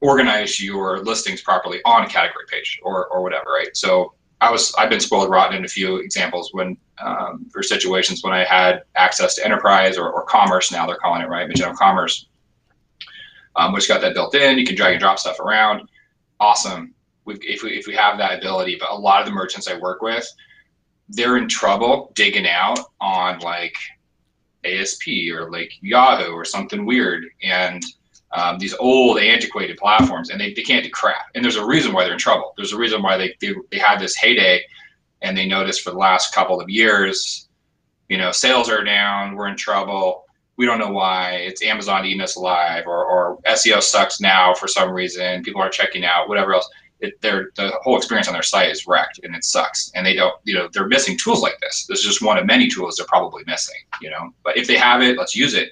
organize your listings properly on a category page or whatever, right? So I've been spoiled rotten in a few examples when for situations when I had access to enterprise or commerce, now they're calling it, right, Magento Commerce, which got that built in. You can drag and drop stuff around. Awesome. If we have that ability, but a lot of the merchants I work with, they're in trouble digging out on like ASP or like Yahoo or something weird, and these old antiquated platforms, and they can't do crap. And there's a reason why they're in trouble. There's a reason why they had this heyday, and they noticed for the last couple of years, sales are down, we're in trouble. We don't know why. It's Amazon eating us alive, or SEO sucks now for some reason. People aren't checking out, whatever else. The whole experience on their site is wrecked, and it sucks. And they don't, they're missing tools like this. This is just one of many tools they're probably missing, But if they have it, let's use it.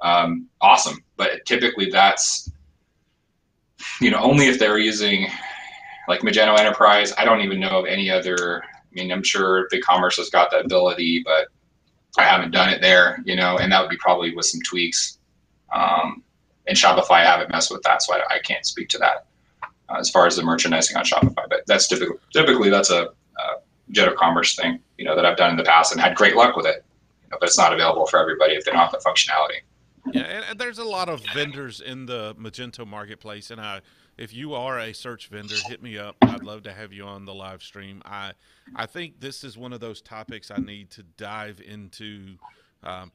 Awesome. But typically that's, only if they're using like Magento Enterprise. I don't even know of any other. I mean, I'm sure BigCommerce has got that ability, but I haven't done it there, and that would be probably with some tweaks. And Shopify, I haven't messed with that, so I can't speak to that as far as the merchandising on Shopify. But that's typically that's a Magento Commerce thing, that I've done in the past and had great luck with it. But it's not available for everybody if they don't have the functionality.
Yeah, and there's a lot of vendors in the Magento marketplace, and if you are a search vendor, hit me up. I'd love to have you on the live stream. I think this is one of those topics I need to dive into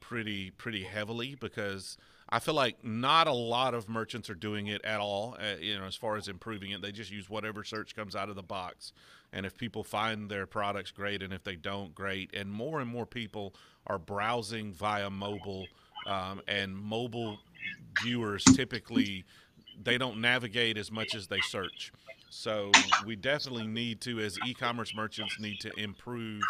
pretty heavily, because I feel like not a lot of merchants are doing it at all. As far as improving it, they just use whatever search comes out of the box. And if people find their products, great, and if they don't, great. And more people are browsing via mobile. And mobile viewers typically, they don't navigate as much as they search. So we definitely need to, as e-commerce merchants, need to improve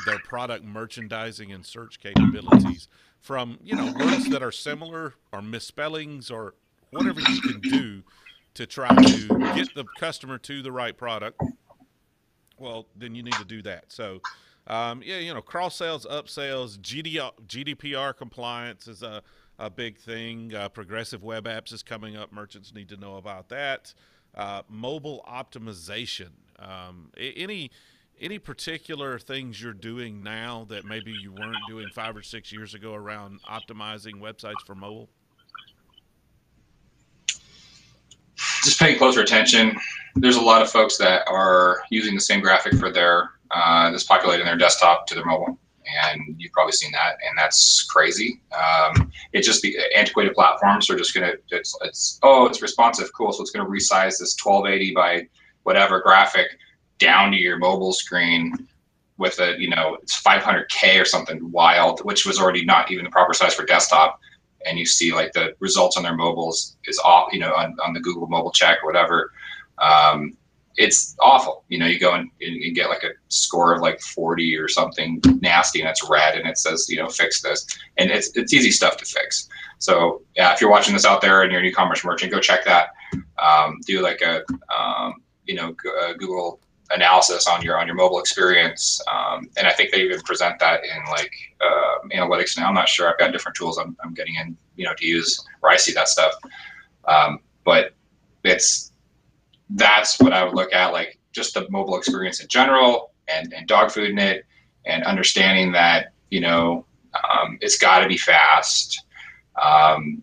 their product merchandising and search capabilities from, words that are similar or misspellings or whatever you can do to try to get the customer to the right product. Well, then you need to do that. So cross sales, up sales, GDPR compliance is a big thing. Progressive web apps is coming up. Merchants need to know about that. Mobile optimization. Any particular things you're doing now that maybe you weren't doing 5 or 6 years ago around optimizing websites for mobile?
Just paying closer attention. There's a lot of folks that are using the same graphic for their that's populating their desktop to their mobile, and you've probably seen that, and that's crazy. It just antiquated platforms are just gonna it's responsive, cool, so it's gonna resize this 1280 by whatever graphic down to your mobile screen with a it's 500K or something wild, which was already not even the proper size for desktop. And you see like the results on their mobiles is off, on the Google mobile check or whatever. It's awful. You go and get like a score of like 40 or something nasty, and it's red, and it says, fix this. And it's easy stuff to fix. So yeah, if you're watching this out there and you're an e-commerce merchant, go check that. Do like a Google analysis on your mobile experience, and I think they even present that in like analytics now. I'm not sure. I've got different tools I'm getting in to use where I see that stuff, but that's what I would look at, like just the mobile experience in general, and dog food in it, and understanding that It's got to be fast.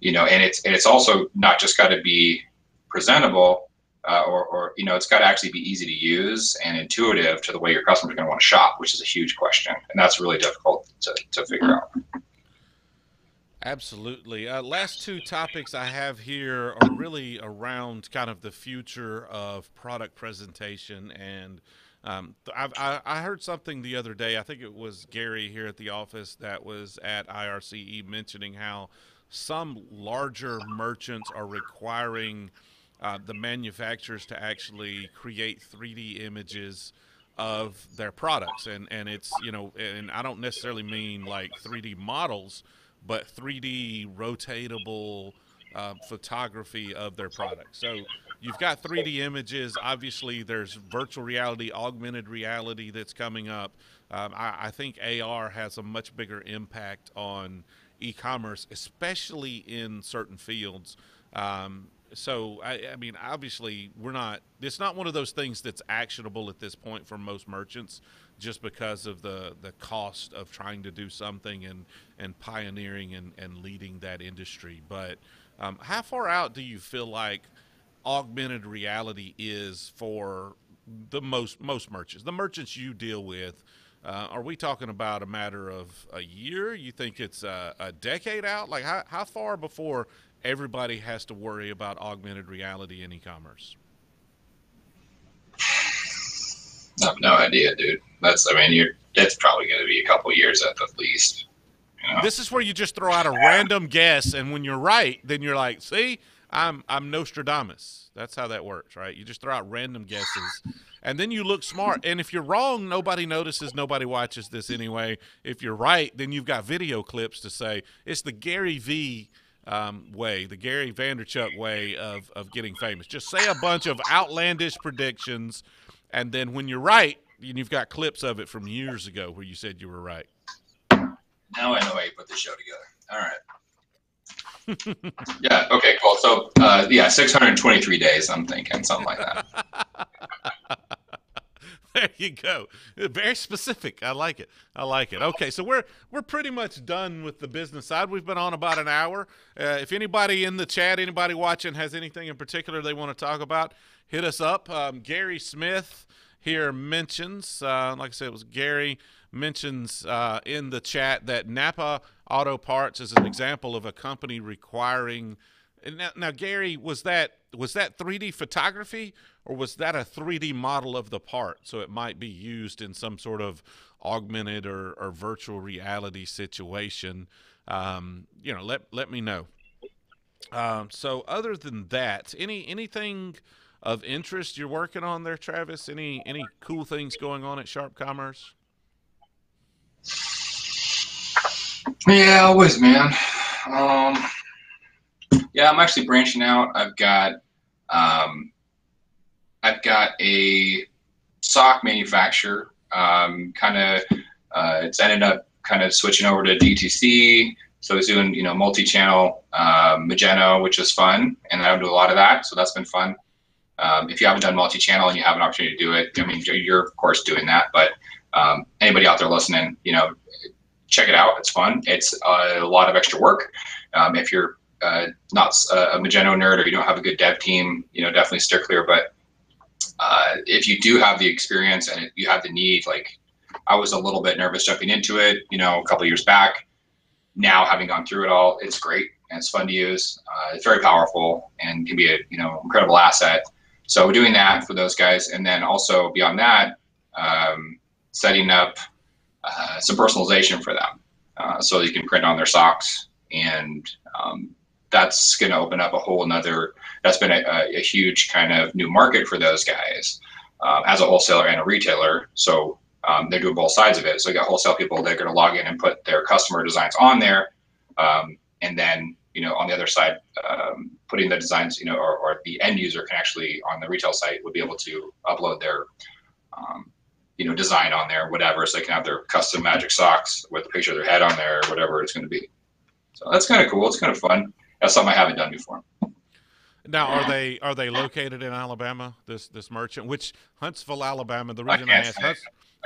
You know, and it's also not just got to be presentable, or you know, it's got to actually be easy to use and intuitive to the way your customers are going to want to shop, which is a huge question, and that's really difficult to figure out.
Absolutely. Last two topics I have here are really around kind of the future of product presentation. And I heard something the other day. I think it was Gary here at the office that was at IRCE mentioning how some larger merchants are requiring the manufacturers to actually create 3D images of their products. And it's, you know, and I don't necessarily mean like 3D models, but 3D rotatable photography of their product. So you've got 3D images. Obviously, there's virtual reality, augmented reality that's coming up. I think AR has a much bigger impact on e-commerce, especially in certain fields. So I mean, obviously, it's not one of those things that's actionable at this point for most merchants, just because of the cost of trying to do something and pioneering and leading that industry. But how far out do you feel like augmented reality is for the most merchants, the merchants you deal with? Are we talking about a matter of a year? You think it's a decade out? Like how far before everybody has to worry about augmented reality in e-commerce?
I have no idea, dude. It's probably going to be a couple years at the least. You know?
This is where you just throw out a random guess, and when you're right, then you're like, see, I'm Nostradamus. That's how that works, right? You just throw out random guesses, and then you look smart. And if you're wrong, nobody notices, nobody watches this anyway. If you're right, then you've got video clips to say it's the Gary V way, the Gary Vaynerchuk way of getting famous. Just say a bunch of outlandish predictions, and then when you're right, you've got clips of it from years ago where you said you were right.
Now I know how you put the show together. All right. Yeah. Okay. Cool. So, 623 days. I'm thinking something like that.
There you go. Very specific. I like it. Okay, so we're pretty much done with the business side. We've been on about an hour. If anybody in the chat, anybody watching, has anything in particular they want to talk about, hit us up. Gary Smith here mentions, like I said, it was Gary mentions in the chat that Napa Auto Parts is an example of a company requiring. Now, Gary, was that 3D photography, or was that a 3D model of the part? So it might be used in some sort of augmented or virtual reality situation. Let me know. So other than that, anything of interest you're working on there, Travis? Any cool things going on at Sharp Commerce?
Yeah, always, man. Yeah, I'm actually branching out. I've got a sock manufacturer. It's ended up kind of switching over to DTC. So it's doing, multi-channel Magento, which is fun, and I do a lot of that. So that's been fun. If you haven't done multi-channel and you have an opportunity to do it, I mean, you're of course doing that. But anybody out there listening, check it out. It's fun. It's a lot of extra work. If you're not a Magento nerd or you don't have a good dev team, definitely steer clear. But if you do have the experience and you have the need, like I was a little bit nervous jumping into it, a couple of years back. Now, having gone through it all, it's great and it's fun to use. It's very powerful and can be a incredible asset. So we're doing that for those guys, and then also beyond that, setting up some personalization for them, so you can print on their socks, and that's going to open up a whole nother. That's been a huge kind of new market for those guys as a wholesaler and a retailer. So they're doing both sides of it. So you got wholesale people that are going to log in and put their customer designs on there, and then on the other side, putting the designs, or the end user can actually on the retail site would be able to upload their design on there, whatever, so they can have their custom magic socks with a picture of their head on there, or whatever it's going to be. So that's kind of cool. It's kind of fun. That's something I haven't done before.
Now, are they located in Alabama? This merchant, which Huntsville, Alabama. The reason I ask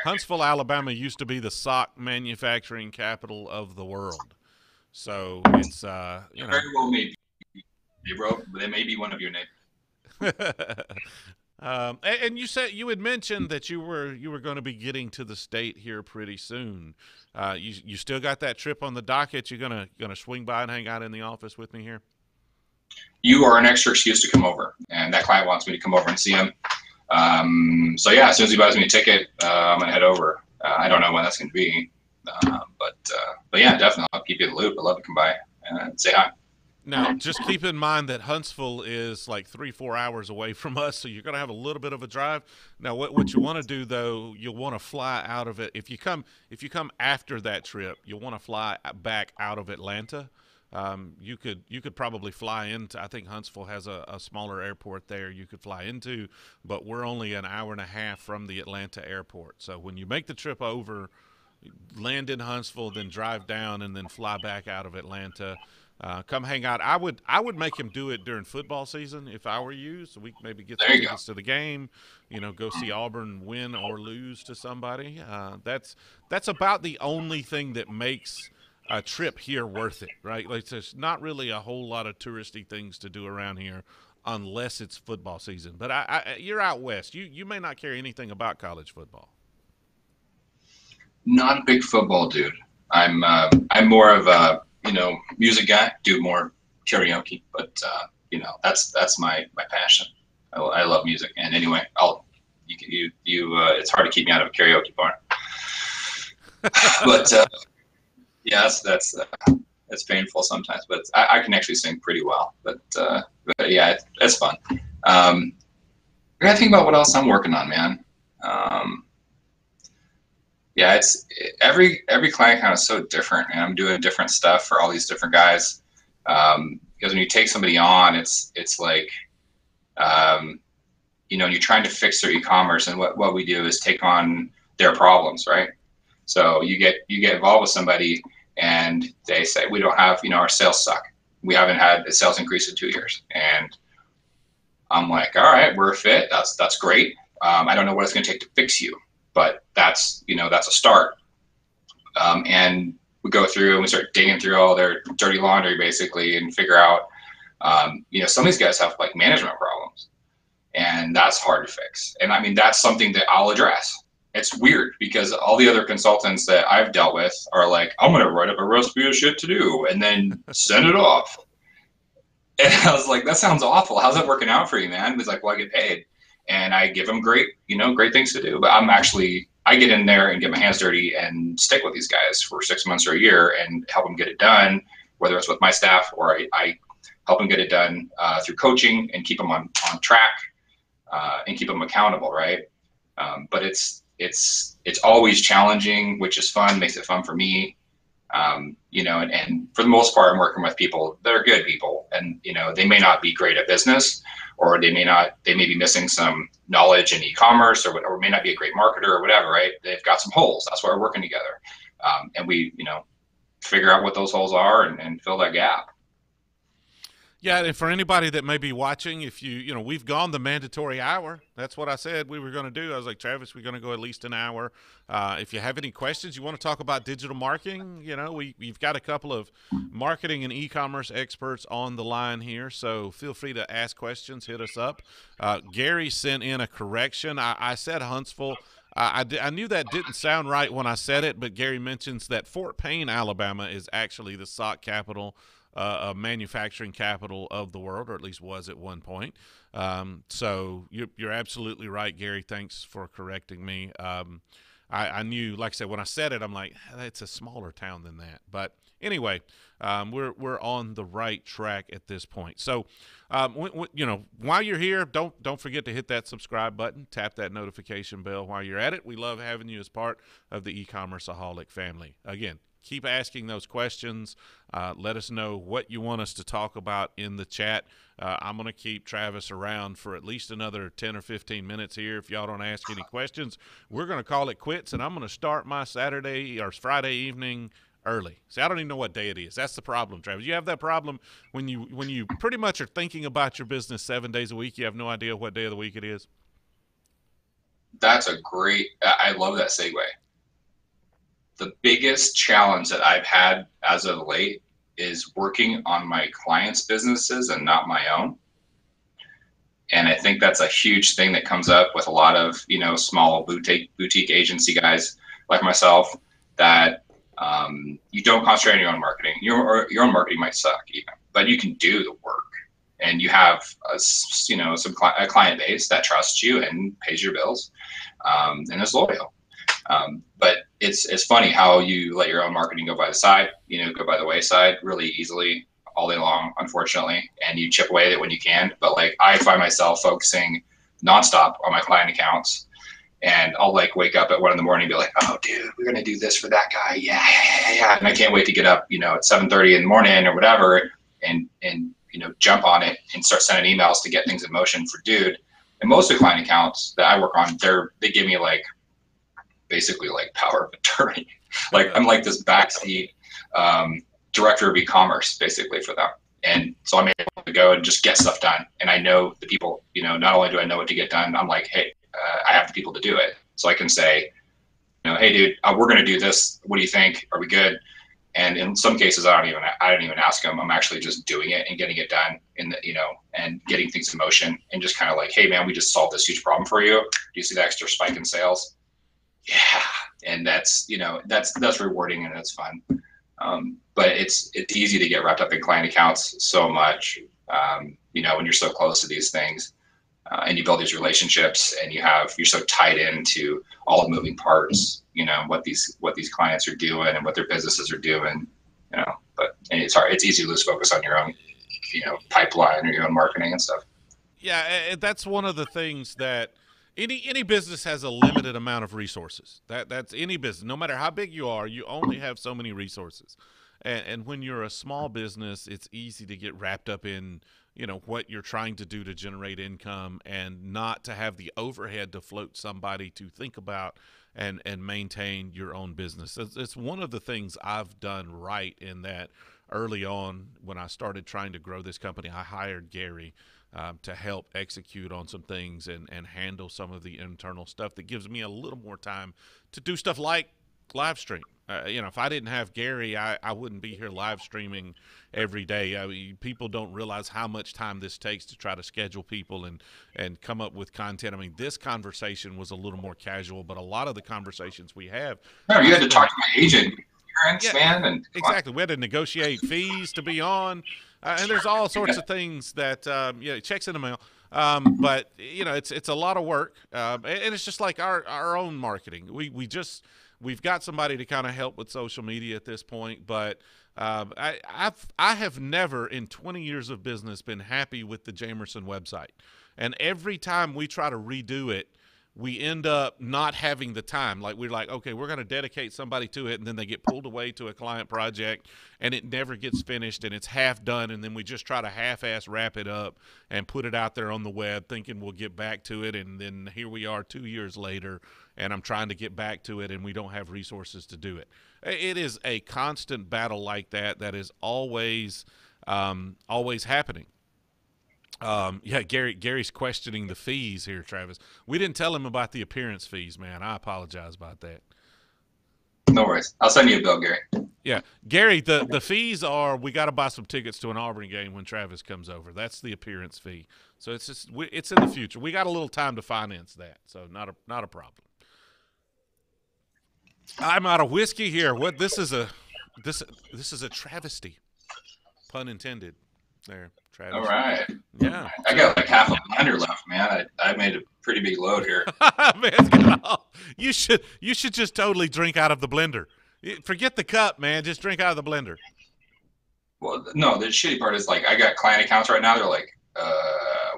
Huntsville, Alabama used to be the sock manufacturing capital of the world. So it's
It very well may be, bro. They may be one of your neighbors.
And you said you had mentioned that you were going to be getting to the state here pretty soon. You still got that trip on the docket? You're gonna swing by and hang out in the office with me here?
You are an extra excuse to come over, and that client wants me to come over and see him. So yeah, as soon as he buys me a ticket, I'm gonna head over. I don't know when that's gonna be, but yeah, definitely I'll keep you in the loop. I'd love to come by and say hi.
Now, just keep in mind that Huntsville is like 3-4 hours away from us, so you're going to have a little bit of a drive. Now, what you want to do though, you'll want to fly out of it. If you come after that trip, you'll want to fly back out of Atlanta. You could probably fly into. I think Huntsville has a smaller airport there. You could fly into, but we're only an hour and a half from the Atlanta airport. So when you make the trip over, land in Huntsville, then drive down, and then fly back out of Atlanta. Come hang out. I would make him do it during football season if I were you, so we could maybe get some tickets to the game. Go see Auburn win or lose to somebody. That's about the only thing that makes a trip here worth it, right? Like there's not really a whole lot of touristy things to do around here unless it's football season. But you're out west. You may not care anything about college football.
Not a big football dude. I'm more of a music guy. Do more karaoke, but that's my passion. I love music, and anyway, it's hard to keep me out of a karaoke bar. But yeah, that's painful sometimes. But I can actually sing pretty well. But yeah, it's fun. I gotta think about what else I'm working on, man. Yeah, it's every client kind of so different, and I'm doing different stuff for all these different guys. Because when you take somebody on, it's like, you're trying to fix their e-commerce, and what we do is take on their problems, right? So you get involved with somebody, and they say, we don't have, our sales suck. We haven't had a sales increase in 2 years, and I'm like, all right, we're a fit. That's great. I don't know what it's going to take to fix you, but that's a start. And we go through and we start digging through all their dirty laundry basically and figure out, some of these guys have like management problems, and that's hard to fix. And I mean, that's something that I'll address. It's weird because all the other consultants that I've dealt with are like, I'm going to write up a recipe of shit to do and then send it off. And I was like, that sounds awful. How's that working out for you, man? He's like, well, I get paid. And I give them great things to do. But I get in there and get my hands dirty and stick with these guys for 6 months or a year and help them get it done, whether it's with my staff or I help them get it done through coaching and keep them on track and keep them accountable, right? But it's always challenging, which is fun, makes it fun for me. And for the most part, I'm working with people that are good people, and they may not be great at business, or they may be missing some knowledge in e-commerce, or may not be a great marketer or whatever, right? They've got some holes. That's why we're working together, and we figure out what those holes are and fill that gap.
Yeah, and for anybody that may be watching, if we've gone the mandatory hour. That's what I said we were going to do. I was like, Travis, we're going to go at least an hour. If you have any questions, you want to talk about digital marketing, we've got a couple of marketing and e-commerce experts on the line here, so feel free to ask questions, hit us up. Gary sent in a correction. I said Huntsville. I knew that didn't sound right when I said it, but Gary mentions that Fort Payne, Alabama is actually the sock capital, a manufacturing capital of the world, or at least was at one point. So you're absolutely right, Gary. Thanks for correcting me. I knew, like I said, when I said it, I'm like, it's a smaller town than that. But anyway, we're on the right track at this point. So, while you're here, don't forget to hit that subscribe button, tap that notification bell while you're at it. We love having you as part of the e-commerceaholic family. Again, keep asking those questions. Let us know what you want us to talk about in the chat. I'm going to keep Travis around for at least another 10 or 15 minutes here. If y'all don't ask any questions, we're going to call it quits, and I'm going to start my Saturday or Friday evening early. See, I don't even know what day it is. That's the problem, Travis. You have that problem when you pretty much are thinking about your business 7 days a week. You have no idea what day of the week it is.
That's a great, I love that segue. The biggest challenge that I've had as of late is working on my clients' businesses and not my own. And I think that's a huge thing that comes up with a lot of, small boutique agency guys like myself, that you don't concentrate on your own marketing. Your own marketing might suck even, but you can do the work, and you have a client base that trusts you and pays your bills, and is loyal. But it's funny how you let your own marketing go by the side, go by the wayside really easily all day long, unfortunately, and you chip away at it when you can. But like, I find myself focusing nonstop on my client accounts, and I'll like wake up at 1 a.m. and be like, oh dude, we're going to do this for that guy. Yeah. And I can't wait to get up, at 7:30 in the morning or whatever, and jump on it and start sending emails to get things in motion for dude. And most of the client accounts that I work on, they give me like, basically like power of attorney. Like, I'm like this backseat director of eCommerce basically for them. And so I'm able to go and just get stuff done. And I know the people, not only do I know what to get done, I'm like, hey, I have the people to do it. So I can say, hey dude, we're going to do this. What do you think? Are we good? And in some cases, I don't even ask them. I'm actually just doing it and getting it done and getting things in motion, and just kind of like, hey man, we just solved this huge problem for you. Do you see the extra spike in sales? Yeah. And that's rewarding, and it's fun. But it's easy to get wrapped up in client accounts so much, when you're so close to these things, and you build these relationships, and you're so tied into all the moving parts, what these clients are doing and what their businesses are doing, but it's hard. It's easy to lose focus on your own, pipeline or your own marketing and stuff.
Yeah, that's one of the things that any business has a limited amount of resources. That's any business. No matter how big you are, you only have so many resources. And when you're a small business, it's easy to get wrapped up in, what you're trying to do to generate income, and not to have the overhead to float somebody to think about and maintain your own business. It's one of the things I've done right, in that early on when I started trying to grow this company, I hired Gary to help execute on some things and handle some of the internal stuff that gives me a little more time to do stuff like live stream. If I didn't have Gary, I wouldn't be here live streaming every day. I mean, people don't realize how much time this takes to try to schedule people and come up with content. I mean, this conversation was a little more casual, but a lot of the conversations we have.
No, you had to talk to my agent, man, and
exactly. We had to negotiate fees to be on, and there's all sorts of things that checks in the mail. But it's a lot of work, and it's just like our own marketing. We've got somebody to kind of help with social media at this point, but I have never in 20 years of business been happy with the Jamerson website. And every time we try to redo it, we end up not having the time. Like, we're like, okay, we're going to dedicate somebody to it, and then they get pulled away to a client project, and it never gets finished, and it's half done, and then we just try to half-ass wrap it up and put it out there on the web thinking we'll get back to it, and then here we are 2 years later, and I'm trying to get back to it, and we don't have resources to do it. It is a constant battle like that is always happening. Gary's questioning the fees here, Travis. We didn't tell him about the appearance fees, man. I apologize about that.
No worries. I'll send you a bill, Gary.
Yeah, Gary, the fees are, we got to buy some tickets to an Auburn game when Travis comes over. That's the appearance fee. So it's in the future. We got a little time to finance that, so not a problem. I'm out of whiskey here. What this is a travesty, pun intended. There, Travis.
All right.
Yeah.
I got like half a blender left, man. I made a pretty big load here.
Man, you should just totally drink out of the blender. Forget the cup, man. Just drink out of the blender.
Well, no, the shitty part is, like, I got client accounts right now. They're like,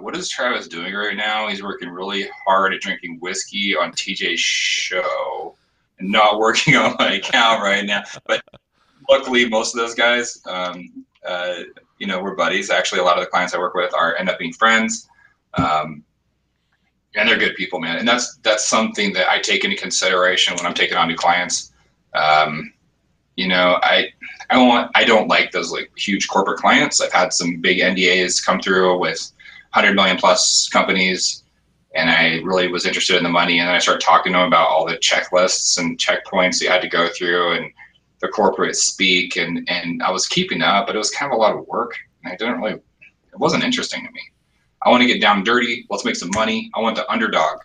what is Travis doing right now? He's working really hard at drinking whiskey on TJ's show and not working on my account right now. But luckily, most of those guys, we're buddies. Actually, a lot of the clients I work with end up being friends, and they're good people, man. And that's something that I take into consideration when I'm taking on new clients. I don't like those like huge corporate clients. I've had some big NDAs come through with 100 million plus companies, and I really was interested in the money. And then I started talking to him about all the checklists and checkpoints you had to go through and the corporate speak. And I was keeping up, but it was kind of a lot of work. And it wasn't interesting to me. I want to get down and dirty. Let's make some money. I want the underdog,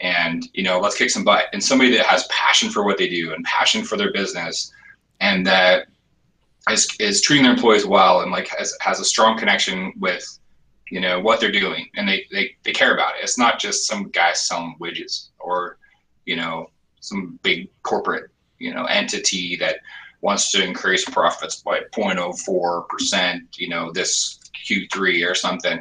and let's kick some butt. And somebody that has passion for what they do and passion for their business, and that is treating their employees well, and like has a strong connection with what they're doing, and they care about it. It's not just some guy selling widgets or some big corporate entity that wants to increase profits by 0.04%, this Q3 or something.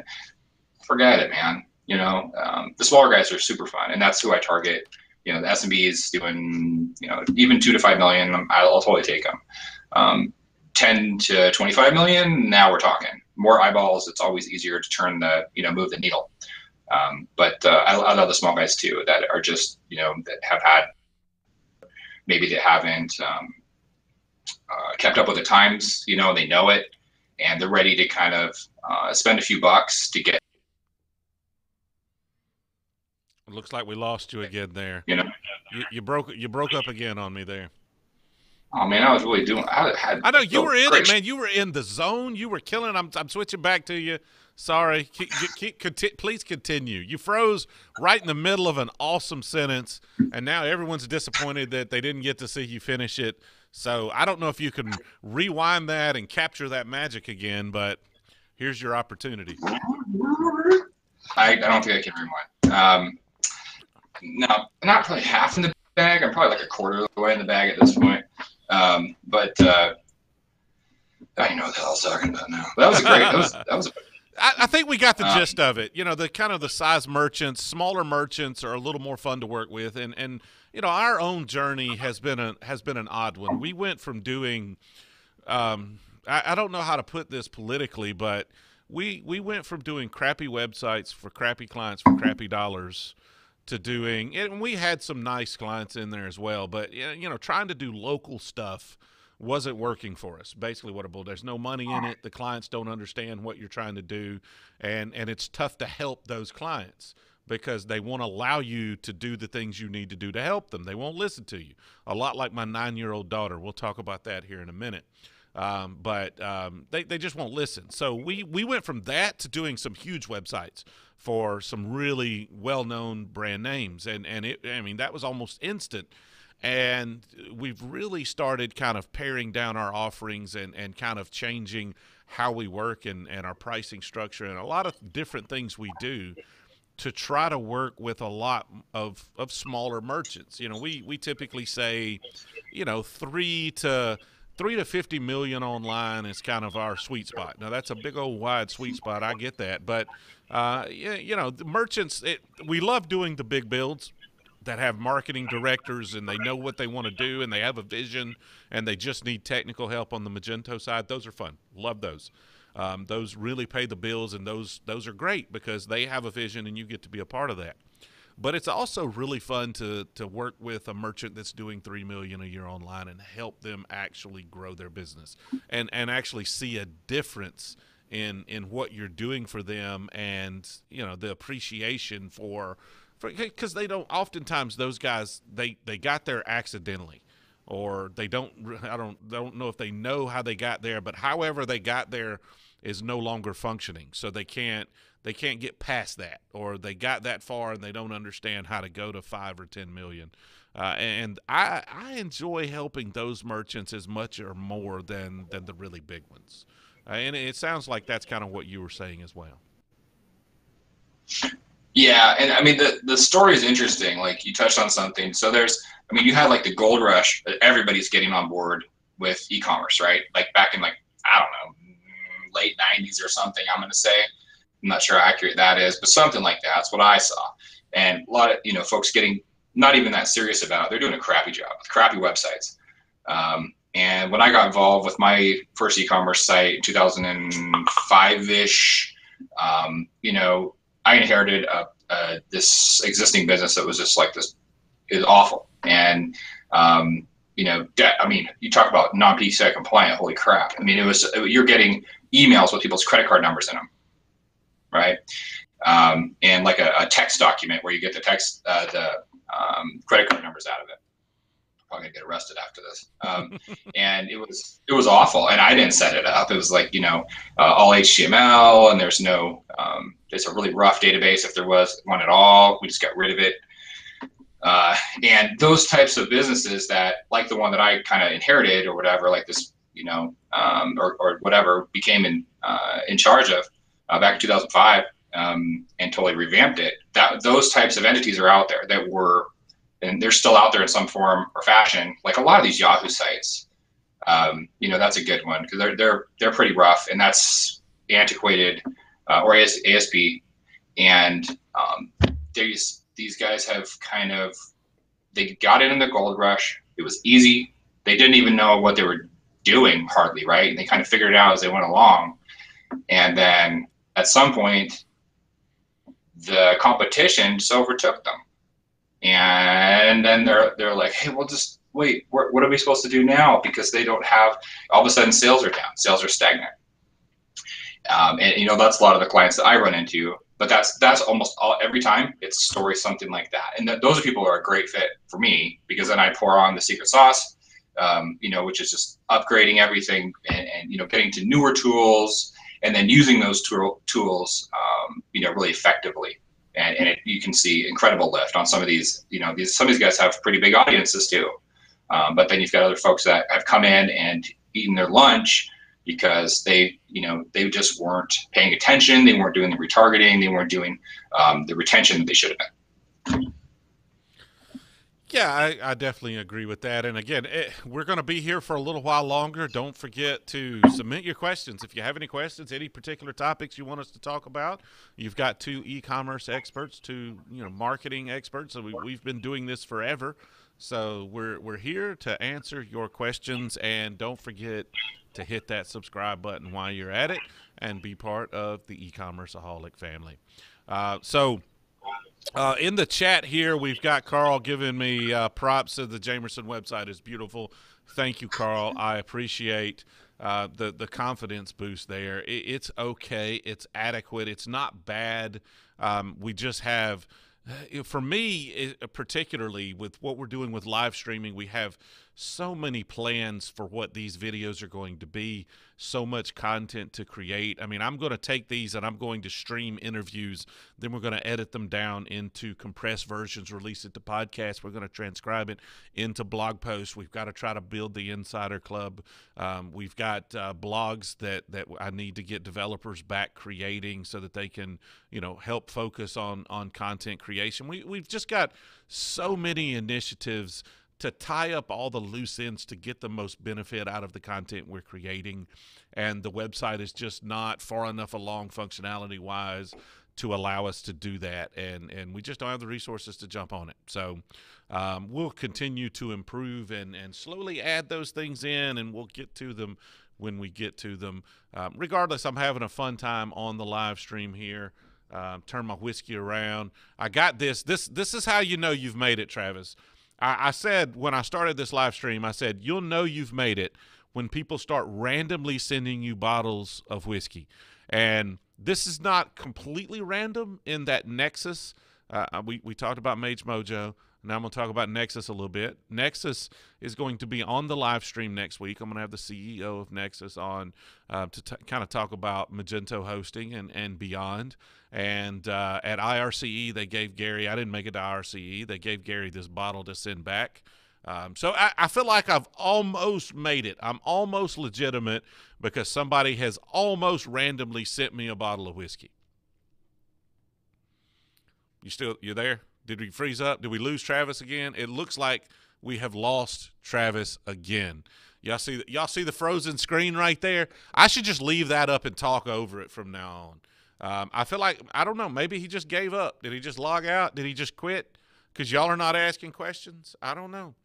Forget it, man. The smaller guys are super fun, and that's who I target. The SMBs doing, even 2 to 5 million, I'll totally take them. 10 to 25 million, now we're talking. More eyeballs, it's always easier to turn move the needle. But I love the small guys too, that are just, that have had, maybe they haven't kept up with the times, they know it, and they're ready to kind of spend a few bucks to get.
It looks like we lost you again there. You broke up again on me there.
Oh man, I was really doing.
I know you were in it, man. You were in the zone. You were killing. I'm switching back to you. Sorry. Please continue. You froze right in the middle of an awesome sentence, and now everyone's disappointed that they didn't get to see you finish it. So I don't know if you can rewind that and capture that magic again, but here's your opportunity.
I don't think I can rewind. No, not probably half in the bag. I'm probably like a quarter of the way in the bag at this point. But I know what the hell I was talking about now. That was great. That was.
I think we got the gist of it. The kind of the size merchants, smaller merchants are a little more fun to work with, and our own journey has been an odd one. We went from doing, I don't know how to put this politically, but we went from doing crappy websites for crappy clients for crappy dollars to doing, and we had some nice clients in there as well, but trying to do local stuff wasn't working for us. Basically what it boiled, there's no money in it. The clients don't understand what you're trying to do, and it's tough to help those clients because they won't allow you to do the things you need to do to help them. They won't listen to you. A lot like my 9-year-old daughter. We'll talk about that here in a minute. But they just won't listen. So we went from that to doing some huge websites for some really well-known brand names. And that was almost instant. And we've really started kind of paring down our offerings and kind of changing how we work and our pricing structure and a lot of different things we do to try to work with a lot of smaller merchants. We typically say, 3 to 50 million online is kind of our sweet spot. Now that's a big old wide sweet spot. I get that, but the merchants, we love doing the big builds that have marketing directors and they know what they want to do and they have a vision and they just need technical help on the Magento side. Those are fun. Love those. Those really pay the bills, and those are great because they have a vision and you get to be a part of that. But it's also really fun to work with a merchant that's doing $3 million a year online and help them actually grow their business and actually see a difference in what you're doing for them, and the appreciation for because they don't, oftentimes those guys they got there accidentally, or I don't know if they know how they got there, but however they got there is no longer functioning, so they can't get past that, or they got that far and they don't understand how to go to 5 or 10 million. And I enjoy helping those merchants as much or more than the really big ones. And it sounds like that's kind of what you were saying as well.
Yeah, and I mean the story is interesting. Like you touched on something. So you had like the gold rush that everybody's getting on board with e-commerce, right? Like back in I don't know, late 90s or something, I'm going to say. I'm not sure how accurate that is, but something like that. That's what I saw. And a lot of, folks getting not even that serious about it. They're doing a crappy job with crappy websites. And when I got involved with my first e-commerce site in 2005-ish, I inherited this existing business that was just like this. It was awful. And, you talk about non-PCI compliant, holy crap. You're getting emails with people's credit card numbers in them, right? and like a text document where you get the text, the credit card numbers out of it. I'm gonna get arrested after this. And it was awful, and I didn't set it up. It was like, all HTML, and there's no, it's a really rough database if there was one at all. We just got rid of it. And those types of businesses that, like the one that I kind of inherited or whatever, like this, or whatever, became in charge of back in 2005, and totally revamped it. Those types of entities are out there that were, and they're still out there in some form or fashion. Like a lot of these Yahoo sites, that's a good one because they're pretty rough, and that's antiquated, or ASP, and these guys have they got in the gold rush. It was easy. They didn't even know what they were doing hardly, right? And they kind of figured it out as they went along. And then at some point, the competition just overtook them. And then they're like, hey, well, just wait, what are we supposed to do now? Because they don't have, all of a sudden sales are down, sales are stagnant. And that's a lot of the clients that I run into, but that's almost every time it's a story, something like that. And those people are a great fit for me, because then I pour on the secret sauce, which is just upgrading everything and getting to newer tools, and then using those tools, really effectively. And you can see incredible lift on some of these. Some of these guys have pretty big audiences too. But then you've got other folks that have come in and eaten their lunch because they just weren't paying attention. They weren't doing the retargeting. They weren't doing the retention that they should have been.
Yeah, I definitely agree with that. And again, we're going to be here for a little while longer. Don't forget to submit your questions. If you have any questions, any particular topics you want us to talk about, you've got two e-commerce experts, two marketing experts. So we've been doing this forever. So we're here to answer your questions. And don't forget to hit that subscribe button while you're at it and be part of the e-commerceaholic family. In the chat here, we've got Carl giving me props that the Jamerson website is beautiful. Thank you, Carl. I appreciate the confidence boost there. It's okay. It's adequate. It's not bad. We just have, for me, particularly with what we're doing with live streaming, we have so many plans for what these videos are going to be, so much content to create. I mean, I'm going to take these and I'm going to stream interviews. Then we're going to edit them down into compressed versions, release it to podcasts. We're going to transcribe it into blog posts. We've got to try to build the Insider Club. We've got blogs that I need to get developers back creating so that they can, help focus on content creation. We've just got so many initiatives to tie up all the loose ends to get the most benefit out of the content we're creating. And the website is just not far enough along functionality-wise to allow us to do that. And we just don't have the resources to jump on it. So we'll continue to improve and slowly add those things in, and we'll get to them when we get to them. Regardless, I'm having a fun time on the live stream here. Turn my whiskey around. I got this. This is how you know you've made it, Travis. I said when I started this live stream, I said, you'll know you've made it when people start randomly sending you bottles of whiskey. And this is not completely random in that Nexus, we talked about Mage Mojo. Now I'm going to talk about Nexus a little bit. Nexus is going to be on the live stream next week. I'm going to have the CEO of Nexus on to kind of talk about Magento hosting and beyond. And at IRCE, they gave Gary, I didn't make it to IRCE, they gave Gary this bottle to send back. So I feel like I've almost made it. I'm almost legitimate because somebody has almost randomly sent me a bottle of whiskey. You there? Did we freeze up? Did we lose Travis again? It looks like we have lost Travis again. Y'all see the frozen screen right there? I should just leave that up and talk over it from now on. I feel like, I don't know, maybe he just gave up. Did he just log out? Did he just quit? Because y'all are not asking questions? I don't know.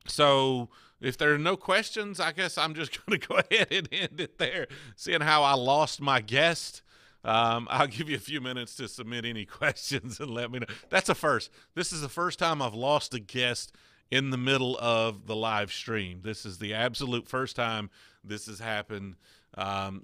So if there are no questions, I guess I'm just going to go ahead and end it there, seeing how I lost my guest. I'll give you a few minutes to submit any questions and let me know. That's a first. This is the first time I've lost a guest in the middle of the live stream. This is the absolute first time this has happened.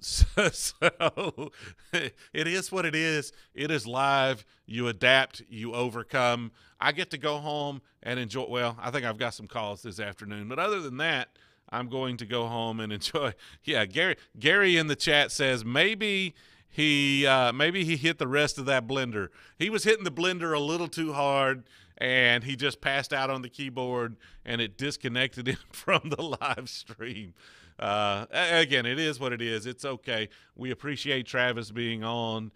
So it is what it is. It is live. You adapt, you overcome. I get to go home and enjoy. Well, I think I've got some calls this afternoon, but other than that, I'm going to go home and enjoy. Yeah, Gary in the chat says maybe he hit the rest of that blender. He was hitting the blender a little too hard, and he just passed out on the keyboard, and it disconnected him from the live stream. Again, it is what it is. It's okay. We appreciate Travis being on.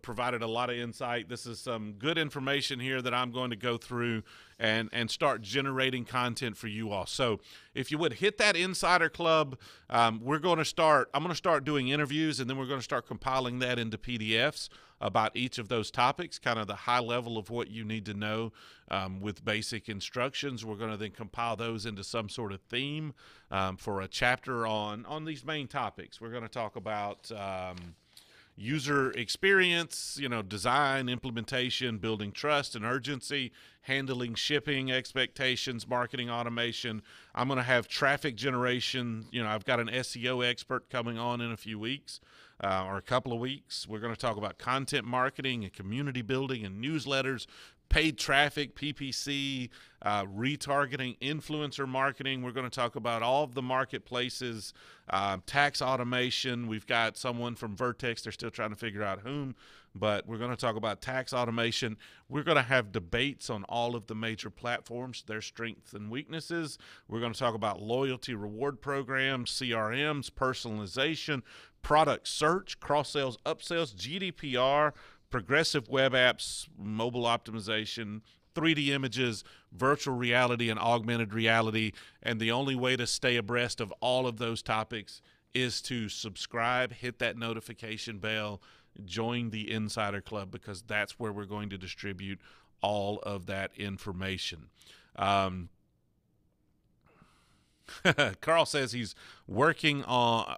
Provided a lot of insight. This is some good information here that I'm going to go through and start generating content for you all. So if you would hit that Insider Club, we're going to start. I'm going to start doing interviews, and then we're going to start compiling that into PDFs about each of those topics, kind of the high level of what you need to know with basic instructions. We're going to then compile those into some sort of theme for a chapter on these main topics. We're going to talk about user experience, design, implementation, building trust and urgency, handling shipping expectations, marketing automation. I'm going to have traffic generation. I've got an SEO expert coming on in a few weeks or a couple of weeks. We're going to talk about content marketing and community building and newsletters, paid traffic, PPC, retargeting, influencer marketing. We're going to talk about all of the marketplaces, tax automation. We've got someone from Vertex. They're still trying to figure out whom, but we're going to talk about tax automation. We're going to have debates on all of the major platforms, their strengths and weaknesses. We're going to talk about loyalty reward programs, CRMs, personalization, product search, cross-sales, upsells, GDPR, progressive web apps, mobile optimization, 3D images, virtual reality, and augmented reality. And the only way to stay abreast of all of those topics is to subscribe, hit that notification bell, join the Insider Club, because that's where we're going to distribute all of that information. Carl says he's working on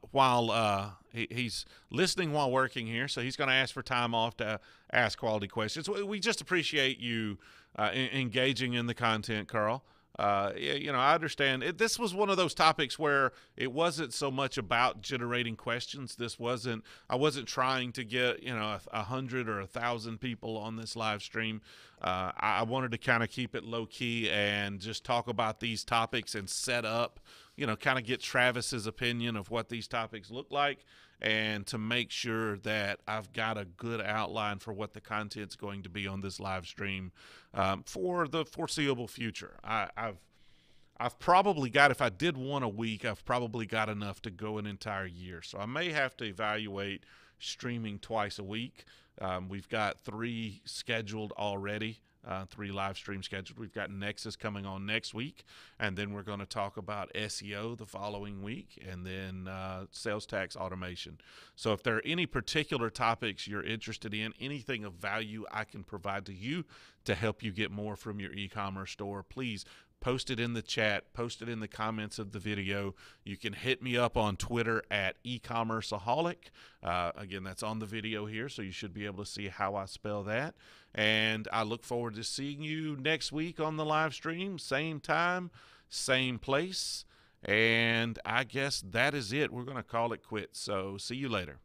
he's listening while working here, so he's going to ask for time off to ask quality questions. We just appreciate you engaging in the content, Carl. I understand. This was one of those topics where it wasn't so much about generating questions. I wasn't trying to get 100 or 1,000 people on this live stream. I wanted to kind of keep it low key and just talk about these topics and set up, kind of get Travis's opinion of what these topics look like, and to make sure that I've got a good outline for what the content's going to be on this live stream for the foreseeable future. I've probably got, if I did one a week, I've probably got enough to go an entire year. So I may have to evaluate streaming twice a week. We've got 3 scheduled already. 3 live streams scheduled. We've got Nexus coming on next week, and then we're going to talk about SEO the following week, and then sales tax automation. So if there are any particular topics you're interested in, anything of value I can provide to you to help you get more from your e-commerce store, please post it in the chat, post it in the comments of the video. You can hit me up on Twitter at eCommerceaholic. Again, that's on the video here, so you should be able to see how I spell that. And I look forward to seeing you next week on the live stream, same time, same place. And I guess that is it. We're going to call it quits. So see you later.